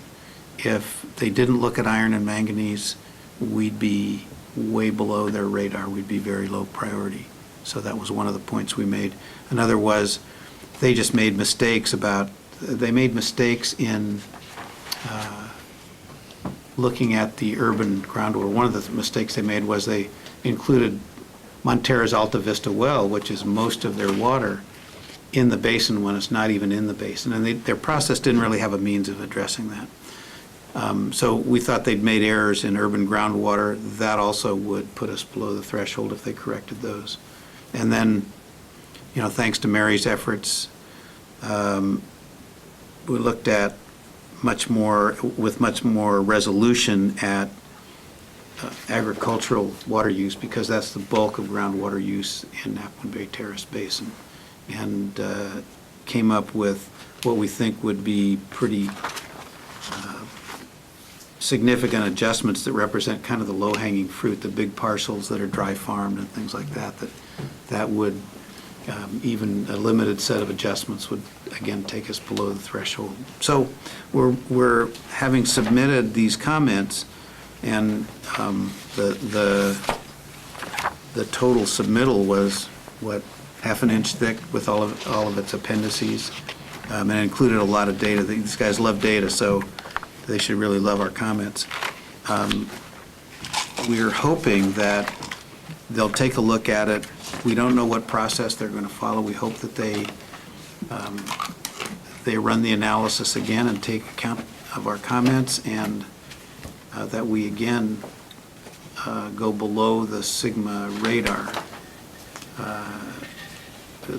If they didn't look at iron and manganese, we'd be way below their radar. We'd be very low priority. So that was one of the points we made. Another was they just made mistakes in looking at the urban groundwater. One of the mistakes they made was they included Montera's Alta Vista well, which is most of their water, in the basin when it's not even in the basin. And their process didn't really have a means of addressing that. So we thought they'd made errors in urban groundwater. That also would put us below the threshold if they corrected those. And then, you know, thanks to Mary's efforts, we looked at with much more resolution at agricultural water use, because that's the bulk of groundwater use in Napa Bay Terrace Basin, and came up with what we think would be pretty significant adjustments that represent kind of the low-hanging fruit, the big parcels that are dry farmed and things like that, that would, even a limited set of adjustments would, again, take us below the threshold. So we're having submitted these comments, and the total submittal was, what, half an inch thick with all of its appendices, and it included a lot of data. These guys love data, so they should really love our comments. We're hoping that they'll take a look at it. We don't know what process they're going to follow. We hope that they run the analysis again and take account of our comments, and that we again go below the Sigma radar.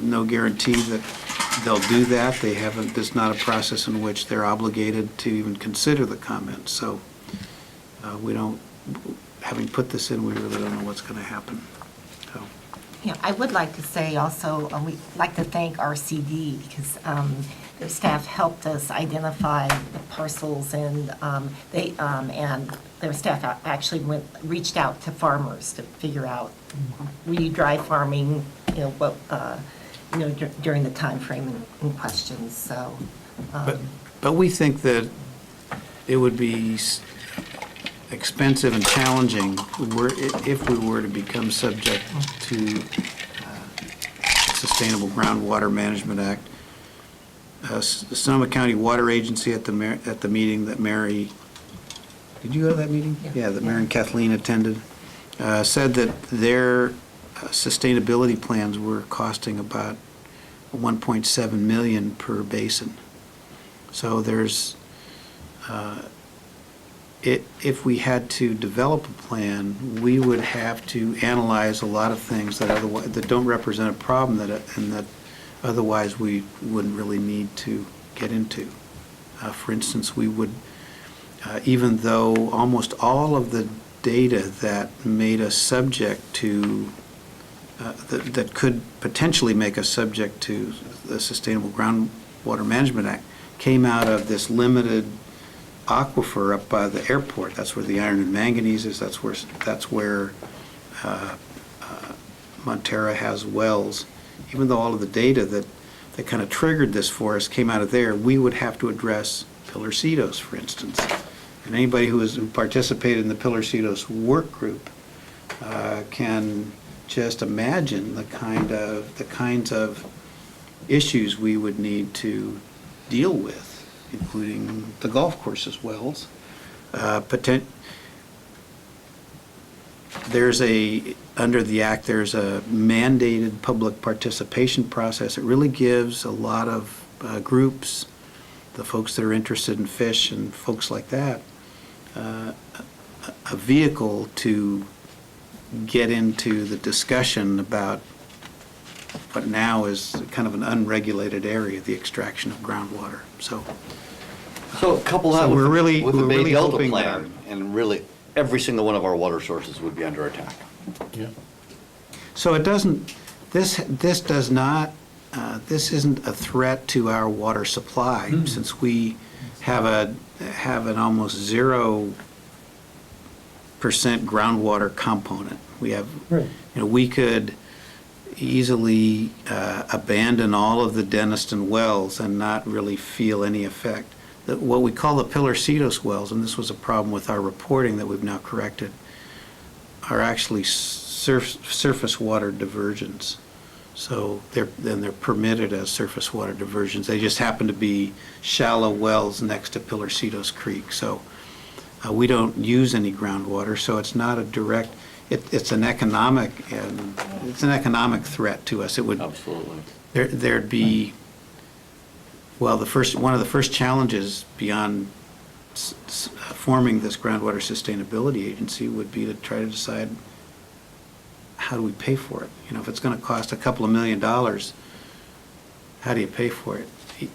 No guarantee that they'll do that. They haven't. There's not a process in which they're obligated to even consider the comments. So we don't. Having put this in, we really don't know what's going to happen. So. Yeah, I would like to say also, we'd like to thank RCD, because their staff helped us identify the parcels, and and their staff actually reached out to farmers to figure out, were you dry farming, what, during the time frame in question. So, but we think that it would be expensive and challenging if we were to become subject to Sustainable Groundwater Management Act. The Sonoma County Water Agency at the meeting that Mary, did you go to that meeting? Yeah, that Mary and Kathleen attended, said that their sustainability plans were costing about $1.7 million per basin. So there's, if we had to develop a plan, we would have to analyze a lot of things that don't represent a problem and that otherwise we wouldn't really need to get into. For instance, we would, even though almost all of the data that made us subject to, that could potentially make us subject to the Sustainable Groundwater Management Act, came out of this limited aquifer up by the airport. That's where the iron and manganese is. That's where Montera has wells. Even though all of the data that kind of triggered this for us came out of there, we would have to address Pillarcitos, for instance. And anybody who has participated in the Pillarcitos work group can just imagine the kinds of issues we would need to deal with, including the golf courses wells. Under the act, there's a mandated public participation process. It really gives a lot of groups, the folks that are interested in fish and folks like that, a vehicle to get into the discussion about what now is kind of an unregulated area, the extraction of groundwater. So couple that So with we're really- with the we're Bay really Delta hoping plan, and really, every single one of our water sources would be under attack. Yeah. So it doesn't, this does not, this isn't a threat to our water supply, since we have an almost 0% groundwater component. We have, Right. we could easily abandon all of the Denniston wells and not really feel any effect. What we call the Pillarcitos wells, and this was a problem with our reporting that we've now corrected, are actually surface water diversions. So they're permitted as surface water diversions. They just happen to be shallow wells next to Pillarcitos Creek. So we don't use any groundwater, so it's not a direct, it's an economic threat to us. It would, Absolutely. there'd be, well, one of the first challenges beyond forming this groundwater sustainability agency would be to try to decide, how do we pay for it? If it's going to cost a couple of $1 million, how do you pay for it?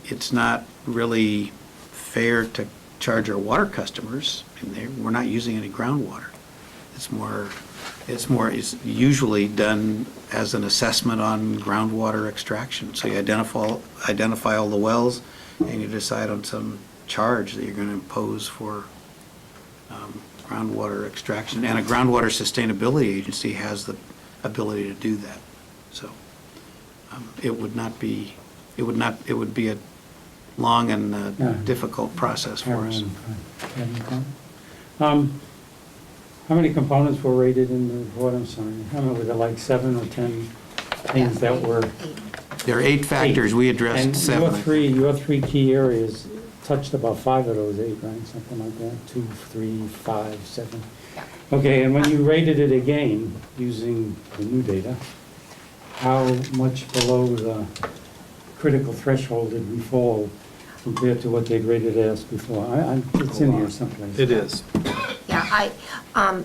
It's not really fair to charge our water customers. We're not using any groundwater. It's usually done as an assessment on groundwater extraction. So you identify all the wells, and you decide on some charge that you're going to impose for groundwater extraction. And a groundwater sustainability agency has the ability to do that. So it would be a long and difficult process for us. How many components were rated in the report? I'm sorry. I don't know, were there like 7 or 10 things that were? There are 8 factors. We addressed 7. And your three key areas touched about 5 of those 8, right? Something like that, 2, 3, 5, 7. Okay, and when you rated it again, using the new data, how much below the critical threshold did we fall compared to what they'd rated us before? It's in here someplace. It is. Yeah,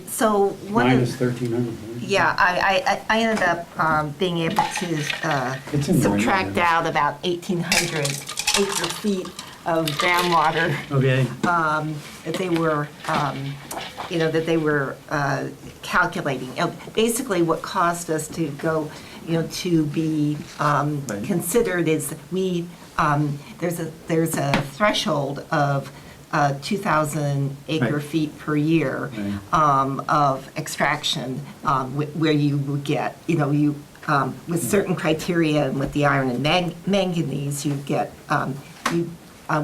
so one Minus of, 1,300. yeah, I ended up being able to It's in there, subtract yeah. out about 1,800 acre feet of groundwater Okay. that they were calculating. Basically, what caused us to go, to be considered is there's a threshold of 2,000 acre Right. feet per year Right. of extraction, where you would get, with certain criteria and with the iron and manganese, you get,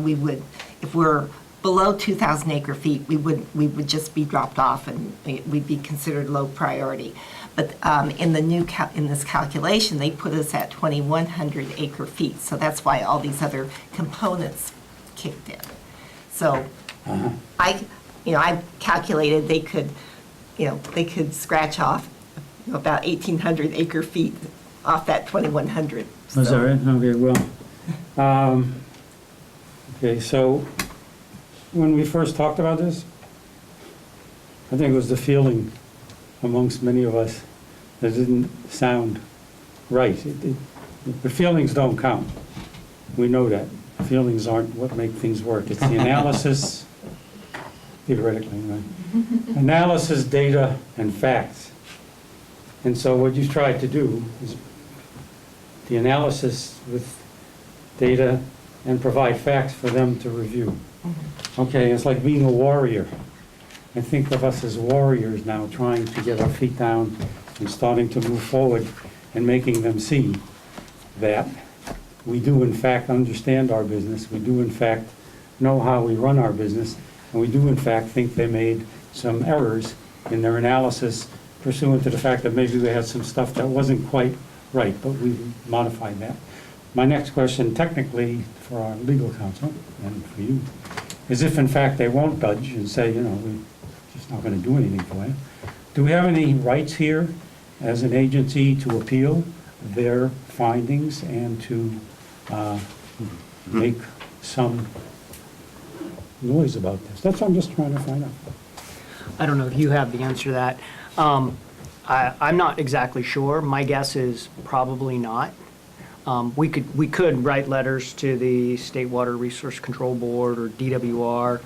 we would, if we're below 2,000 acre feet, we would just be dropped off and we'd be considered low priority. But in this calculation, they put us at 2,100 acre feet, so that's why all these other components kicked in. So I calculated they could scratch off about 1,800 acre feet off that 2,100. Was that right? Okay, well, okay, so when we first talked about this, I think it was the feeling amongst many of us that didn't sound right. The feelings don't count. We know that. Feelings aren't what make things work. It's the analysis, theoretically, right? Analysis, data, and facts. And so what you tried to do is the analysis with data and provide facts for them to review. Okay, it's like being a warrior. I think of us as warriors now, trying to get our feet down and starting to move forward and making them see that we do in fact understand our business, we do in fact know how we run our business, and we do in fact think they made some errors in their analysis pursuant to the fact that maybe we had some stuff that wasn't quite right, but we modified that. My next question, technically, for our legal counsel and for you, is if in fact they won't budge and say, you know, we're just not going to do anything for you, do we have any rights here as an agency to appeal their findings and to make some noise about this? That's what I'm just trying to find out. I don't know if you have the answer to that. I'm not exactly sure. My guess is probably not. We could write letters to the State Water Resource Control Board or DWR,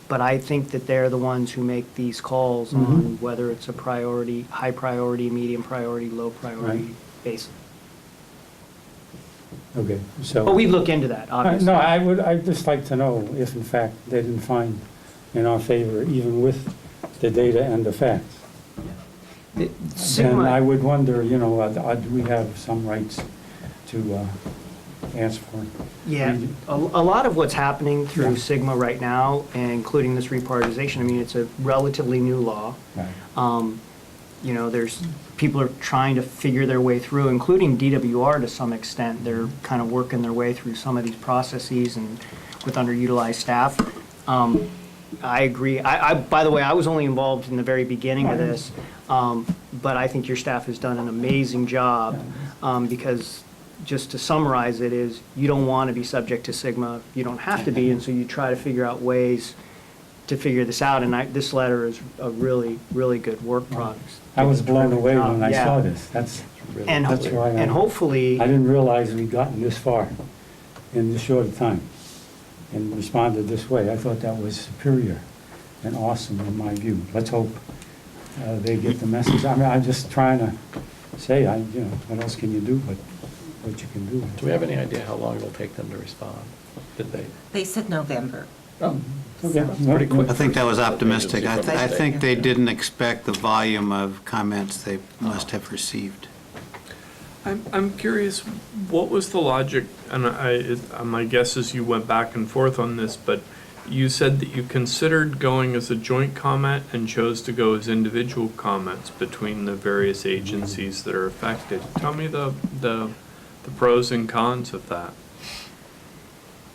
but I think that they're the ones who make these calls on whether it's a priority, high priority, medium priority, low priority basis. Okay, so. But we look into that, obviously. No, I'd just like to know if in fact they didn't find in our favor, even with the data and the facts. And I would wonder, you know, do we have some rights to ask for? Yeah, a lot of what's happening through Sigma right now, including this reprioritization, I mean, it's a relatively new law. Right. You know, people are trying to figure their way through, including DWR to some extent. They're kind of working their way through some of these processes and with underutilized staff. I agree. By the way, I was only involved in the very beginning of this, but I think your staff has done an amazing job because just to summarize it is you don't want to be subject to Sigma. You don't have to be, and so you try to figure out ways to figure this out. And this letter is a really, really good work product. I was blown away when I saw this. That's why and hopefully I didn't realize we'd gotten this far in this short a time and responded this way. I thought that was superior and awesome in my view. Let's hope they get the message. I mean, I'm just trying to say, you know, what else can you do but what you can do. Do we have any idea how long it'll take them to respond? Did they? They said November. Oh, Okay. pretty quick. I think that was optimistic. I Agency from the think state. they didn't expect the volume of comments they must have received. I'm curious, what was the logic, and my guess is you went back and forth on this, but you said that you considered going as a joint comment and chose to go as individual comments between the various agencies that are affected. Tell me the pros and cons of that.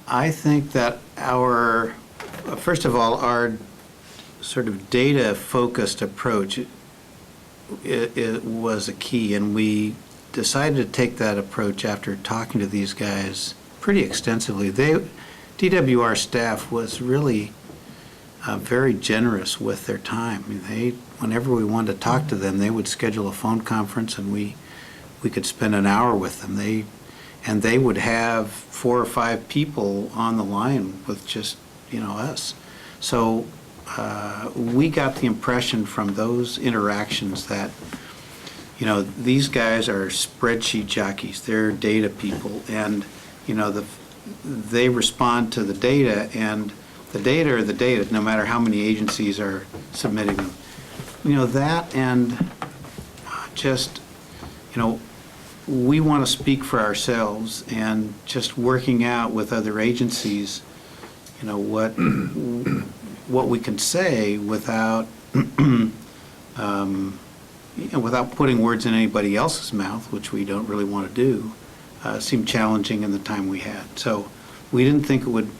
I think that first of all, our sort of data-focused approach it was a key, and we decided to take that approach after talking to these guys pretty extensively. DWR staff was really very generous with their time. I mean, whenever we wanted to talk to them, they would schedule a phone conference, and we could spend an hour with them. They would have 4 or 5 people on the line with just, you know, us. So we got the impression from those interactions that, you know, these guys are spreadsheet jockeys. They're data people, and, you know, they respond to the data, and the data are the data, no matter how many agencies are submitting them. You know, that and just, you know, we want to speak for ourselves, and just working out with other agencies, you know, what we can say without without putting words in anybody else's mouth, which we don't really want to do, seemed challenging in the time we had. So we didn't think it would.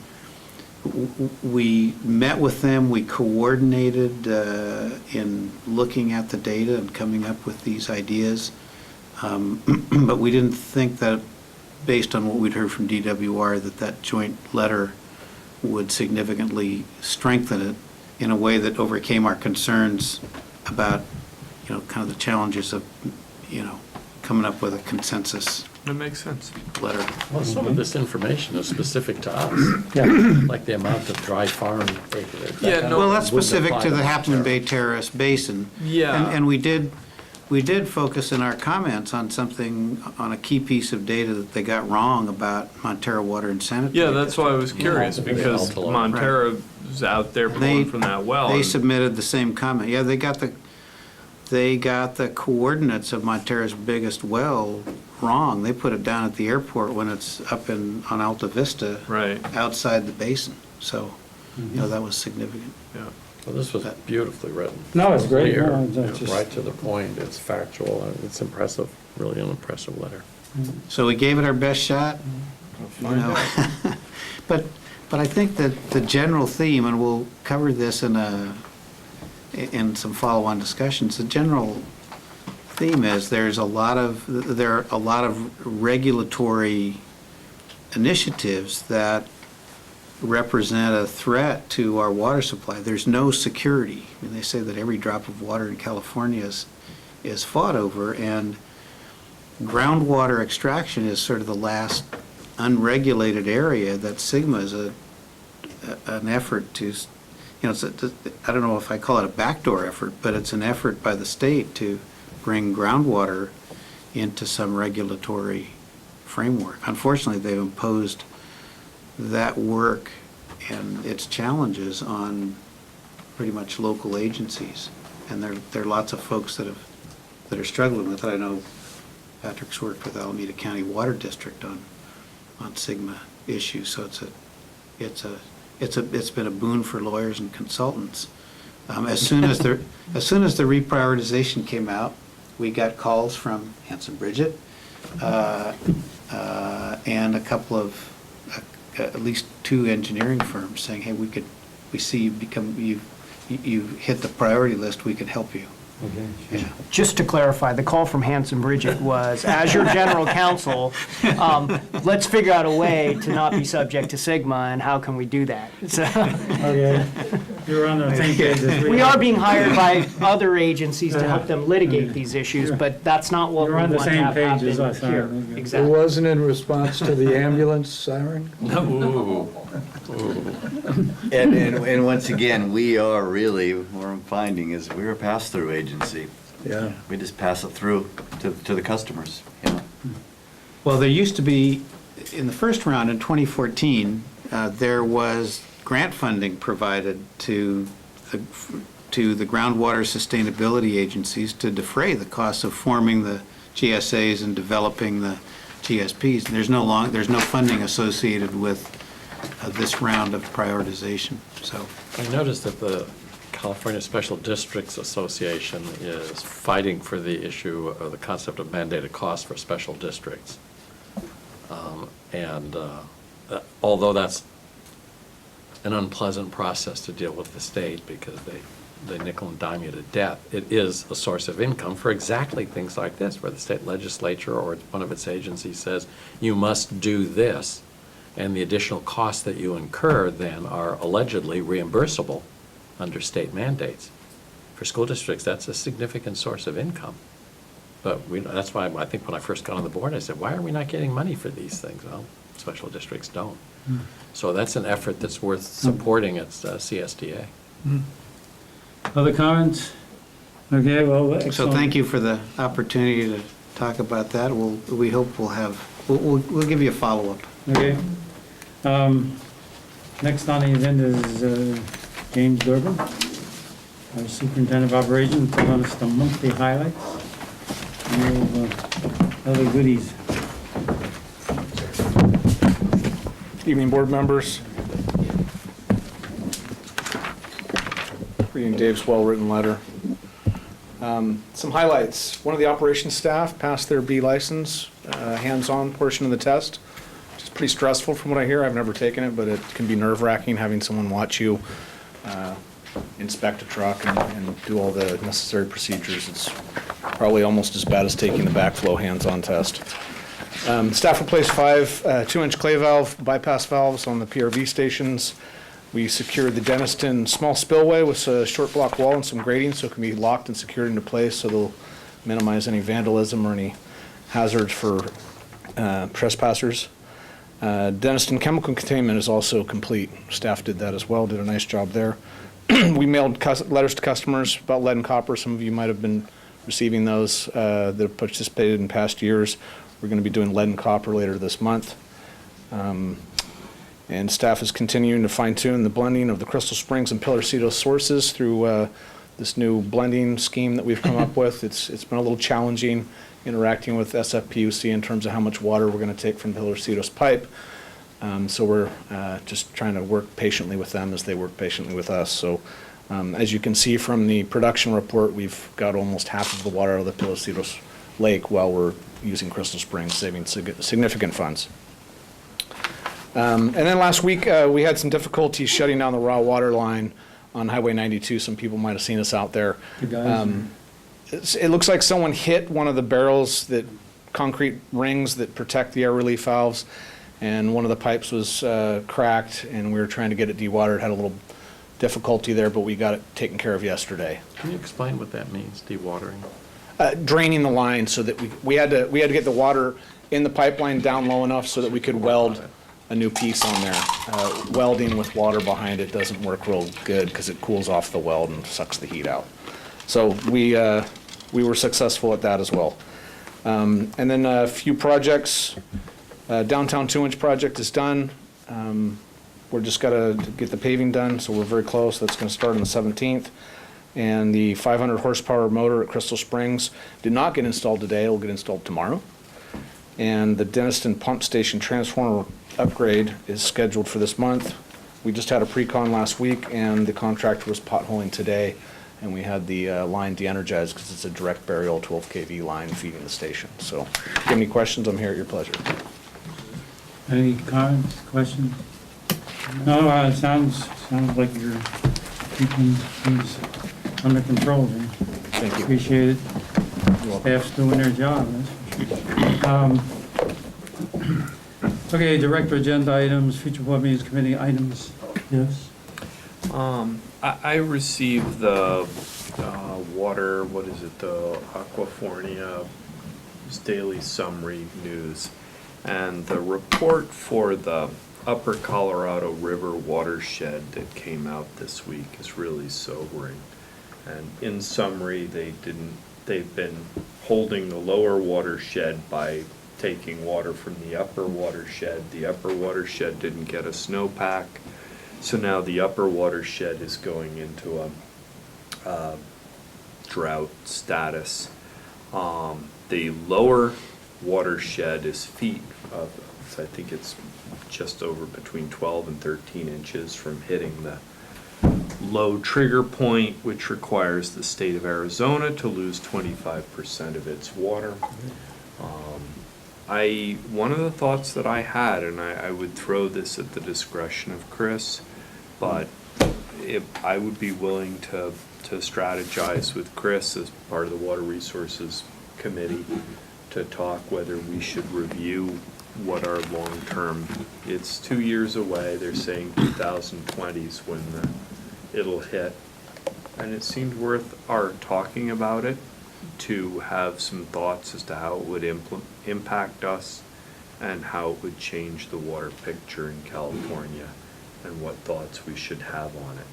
We met with them, we coordinated in looking at the data and coming up with these ideas, but we didn't think that, based on what we'd heard from DWR, that joint letter would significantly strengthen it in a way that overcame our concerns about, you know, kind of the challenges of, you know, coming up with a consensus That makes sense. letter. Well, some of this information is specific to us, like the amount of dry farm acreage. Yeah, no, Well, that's wouldn't specific apply to the them. Half Moon Bay Terrace Basin. Yeah. And we did we did focus in our comments on something, on a key piece of data that they got wrong about Montero Water and Sanitary. Yeah, that's why I was curious, because Right. Montero's out there They- pulling from that well. They and- submitted the same comment. Yeah, they got the coordinates of Montero's biggest well wrong. They put it down at the airport when it's up on Alta Vista, Right, outside the basin. So, that was significant. yeah. Well, this was beautifully written. No, it's great. Clear, No, it's just- right to the point, it's factual, and it's impressive, really an impressive letter. So we gave it our best shot. You know. But I think that the general theme, and we'll cover this in some follow-on discussions, the general theme is there are a lot of regulatory initiatives that represent a threat to our water supply. There's no security. I mean, they say that every drop of water in California is fought over, and groundwater extraction is sort of the last unregulated area that SIGMA is an effort to, I don't know if I call it a backdoor effort, but it's an effort by the state to bring groundwater into some regulatory framework. Unfortunately, they've imposed that work and its challenges on pretty much local agencies. And there are lots of folks that are struggling with it. I know Patrick's worked with Alameda County Water District on SIGMA issues, so it's been a boon for lawyers and consultants. As soon as the reprioritization came out, we got calls from Hanson Bridget and a couple of at least 2 engineering firms saying, hey, we see you hit the priority list, we can help you. Okay. Yeah. Just to clarify, the call from Hanson Bridget was, as your general counsel, let's figure out a way to not be subject to SIGMA, and how can we do that? So, Okay, you're on the same page as we we are being hired by other agencies to help them litigate these issues, but that's not what we You're on want the to same have page as happen us, here. aren't we? It Exactly. wasn't in response to the ambulance siren? Ooh. And once again, we are really, what I'm finding is we're a pass-through agency. Yeah. We just pass it through to the customers, you know? Well, there used to be, in the first round in 2014, there was grant funding provided to the groundwater sustainability agencies to defray the costs of forming the GSAs and developing the GSPs. And there's no funding associated with this round of prioritization. So I noticed that the California Special Districts Association is fighting for the issue of the concept of mandated costs for special districts. Although that's an unpleasant process to deal with the state because they nickel and dime you to death, it is a source of income for exactly things like this, where the state legislature or one of its agencies says, you must do this, and the additional costs that you incur then are allegedly reimbursable under state mandates. For school districts, that's a significant source of income. But that's why I think when I first got on the board, I said, why are we not getting money for these things? Well, special districts don't. So that's an effort that's worth supporting at CSDA. Other comments? Okay, well, excellent. So thank you for the opportunity to talk about that. We hope we'll give you a follow-up. Okay. Next on the agenda is James Durbin, our Superintendent of Operations, to run us the monthly highlights and other goodies. Good evening, board members. Reading Dave's well-written letter. Some highlights. One of the operations staff passed their B license, hands-on portion of the test, which is pretty stressful from what I hear. I've never taken it, but it can be nerve-wracking having someone watch you inspect a truck and do all the necessary procedures. It's probably almost as bad as taking the backflow hands-on test. Staff replaced 5 2-inch clay valve bypass valves on the PRV stations. We secured the Denniston small spillway with a short block wall and some grading so it can be locked and secured into place, so they'll minimize any vandalism or any hazards for trespassers. Denniston chemical containment is also complete. Staff did that as well, did a nice job there. We mailed letters to customers about lead and copper. Some of you might have been receiving those that have participated in past years. We're going to be doing lead and copper later this month. And staff is continuing to fine-tune the blending of the Crystal Springs and Pilarcito sources through this new blending scheme that we've come up with. It's been a little challenging interacting with SFPUC in terms of how much water we're going to take from Pilarcito's pipe. So we're just trying to work patiently with them as they work patiently with us. So as you can see from the production report, we've got almost half of the water out of the Pilarcito's lake while we're using Crystal Springs, saving significant funds. And then last week, we had some difficulty shutting down the raw water line on Highway 92. Some people might have seen us out there. It looks like someone hit one of the barrels, that concrete rings that protect the air relief valves, and one of the pipes was cracked, and we were trying to get it dewatered. Had a little difficulty there, but we got it taken care of yesterday. Can you explain what that means, dewatering? Draining the line so that we had to get the water in the pipeline down low enough so that we could weld a new piece on there. Welding with water behind it doesn't work real good because it cools off the weld and sucks the heat out. So we were successful at that as well. And then a few projects. Downtown 2-inch project is done. We're just got to get the paving done, so we're very close. That's going to start on the 17th. And the 500 horsepower motor at Crystal Springs did not get installed today. It will get installed tomorrow. And the Denniston pump station transformer upgrade is scheduled for this month. We just had a pre-con last week, and the contractor was potholing today, and we had the line de-energized because it's a direct burial 12 kV line feeding the station. So if you have any questions, I'm here at your pleasure. Any comments, questions? No, it sounds like you're keeping things under control, Jim. Thank you. Appreciate it. Staff's doing their job, that's for sure. Okay, director agenda items, future board meetings, committee items, yes? I received the water, what is it, the Aquafornia Daily Summary News. And the report for the Upper Colorado River watershed that came out this week is really sobering. And in summary, they've been holding the lower watershed by taking water from the upper watershed. The upper watershed didn't get a snowpack, so now the upper watershed is going into a drought status. The lower watershed is feet of, I think it's just over between 12 and 13 inches from hitting the low trigger point, which requires the state of Arizona to lose 25% of its water. One of the thoughts that I had, and I would throw this at the discretion of Chris, but I would be willing to strategize with Chris as part of the Water Resources Committee to talk whether we should review what our long-term, it's 2 years away, they're saying 2020 is when it'll hit. And it seemed worth our talking about it, to have some thoughts as to how it would impact us and how it would change the water picture in California and what thoughts we should have on it.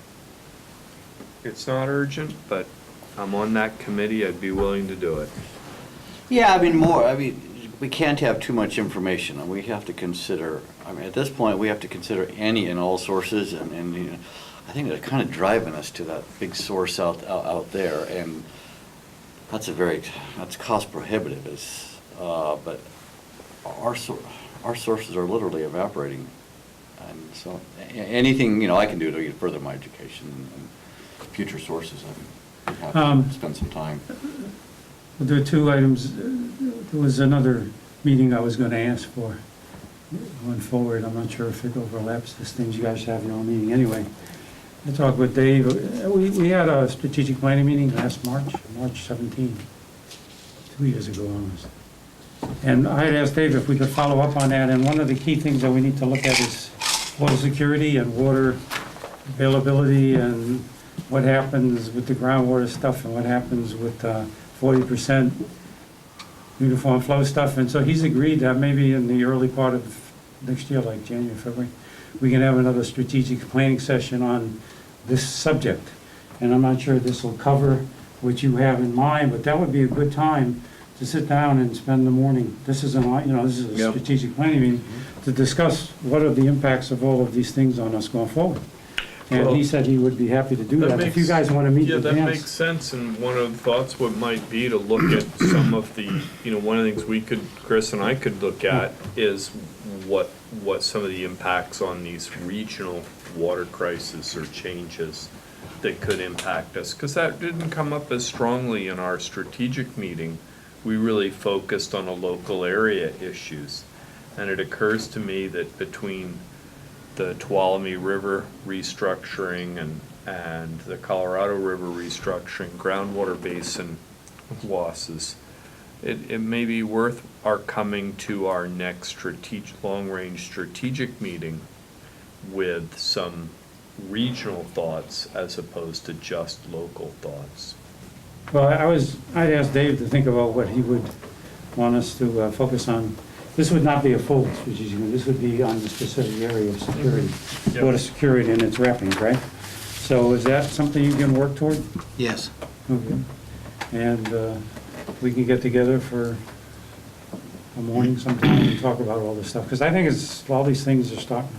It's not urgent, but I'm on that committee, I'd be willing to do it. Yeah, we can't have too much information, and we have to consider, at this point, we have to consider any and all sources, and you know, I think they're kind of driving us to that big source out there, and that's cost prohibitive, but our sources are literally evaporating, and so anything, I can do to get further my education and future sources, I have to spend some time. There are two items. There was another meeting I was going to ask for going forward. I'm not sure if it overlaps these things. You guys have your own meeting anyway. I talked with Dave. We had a strategic planning meeting last March 17, 2 years ago almost. And I had asked Dave if we could follow up on that. And one of the key things that we need to look at is water security and water availability, and what happens with the groundwater stuff, and what happens with 40% uniform flow stuff. And so he's agreed that maybe in the early part of next year, like January, February, we can have another strategic planning session on this subject. And I'm not sure this will cover what you have in mind, but that would be a good time to sit down and spend the morning. This is this is a Yep. strategic planning meeting, to discuss what are the impacts of all of these things on us going forward. And he said he would be happy to do that. If you guys want to meet Yeah, in that makes advance. sense, and one of the thoughts what might be to look at some of the, one of the things Chris and I could look at is what some of the impacts on these regional water crises or changes that could impact us, because that didn't come up as strongly in our strategic meeting. We really focused on a local area issues, and it occurs to me that between the Tuolumne River restructuring and the Colorado River restructuring, groundwater basin losses, it may be worth our coming to our next long-range strategic meeting with some regional thoughts as opposed to just local thoughts. Well, I'd asked Dave to think about what he would want us to focus on. This would not be a full strategic, this would be on the specific area of security, Yep. water security and its wrappings, right? So is that something you can work toward? Yes. Okay. And we can get together for a morning sometime and talk about all this stuff, because I think all these things are starting to.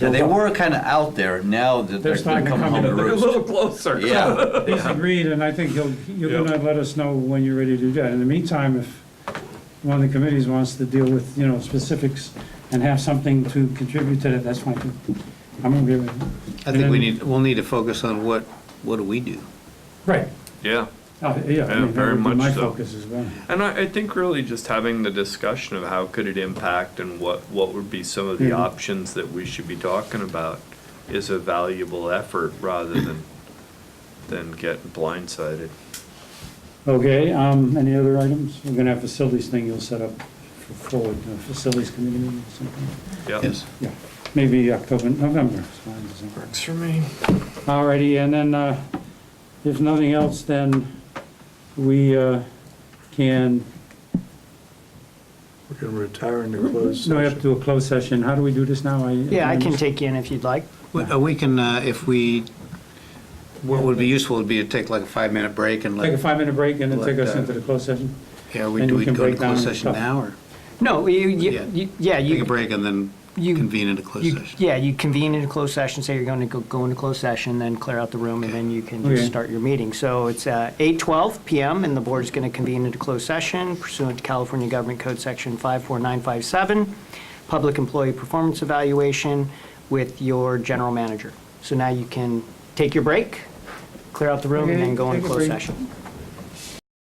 Yeah, they build up. were kind of out there, now that They're they're starting to coming come home to in. They're a roost. little closer. Yeah. He's agreed, and I think you're Yep. gonna let us know when you're ready to do that. In the meantime, if one of the committees wants to deal with, specifics and have something to contribute to that, that's fine too. I'm okay with it. I think we'll need to focus on what do we do? Right. Yeah. Yeah, I Yeah, mean, very that would be much my so. focus as well. And I think really just having the discussion of how could it impact and what would be some of the Mhm. options that we should be talking about is a valuable effort rather than getting blindsided. Okay, any other items? We're gonna have facilities thing you'll set up for forward, facilities committee meeting or something. Yep. Yes. Yeah, maybe October, November, it's fine, December. Works for me. Alrighty, and then, if nothing else, then we can, We're going to retire into closed no, we have to do a closed session. How do we do this now? Yeah, I can take you in if you'd like. We can, what would be useful would be to take like a 5-minute break and Take a let, 5-minute break and then take us Let, into the closed session? yeah, and do you we can go break into down closed your session stuff. now, or No, Yeah. yeah, take a break and then you- convene into closed session? Yeah, you convene in a closed session, say you're going to go into closed session, then clear out the room, and then you can just Okay. start your meeting. So it's 8:12 PM, and the board is going to convene into closed session pursuant to California Government Code Section 54957, Public Employee Performance Evaluation with your general manager. So now you can take your break, clear out the room, and then go into Take a closed break. session.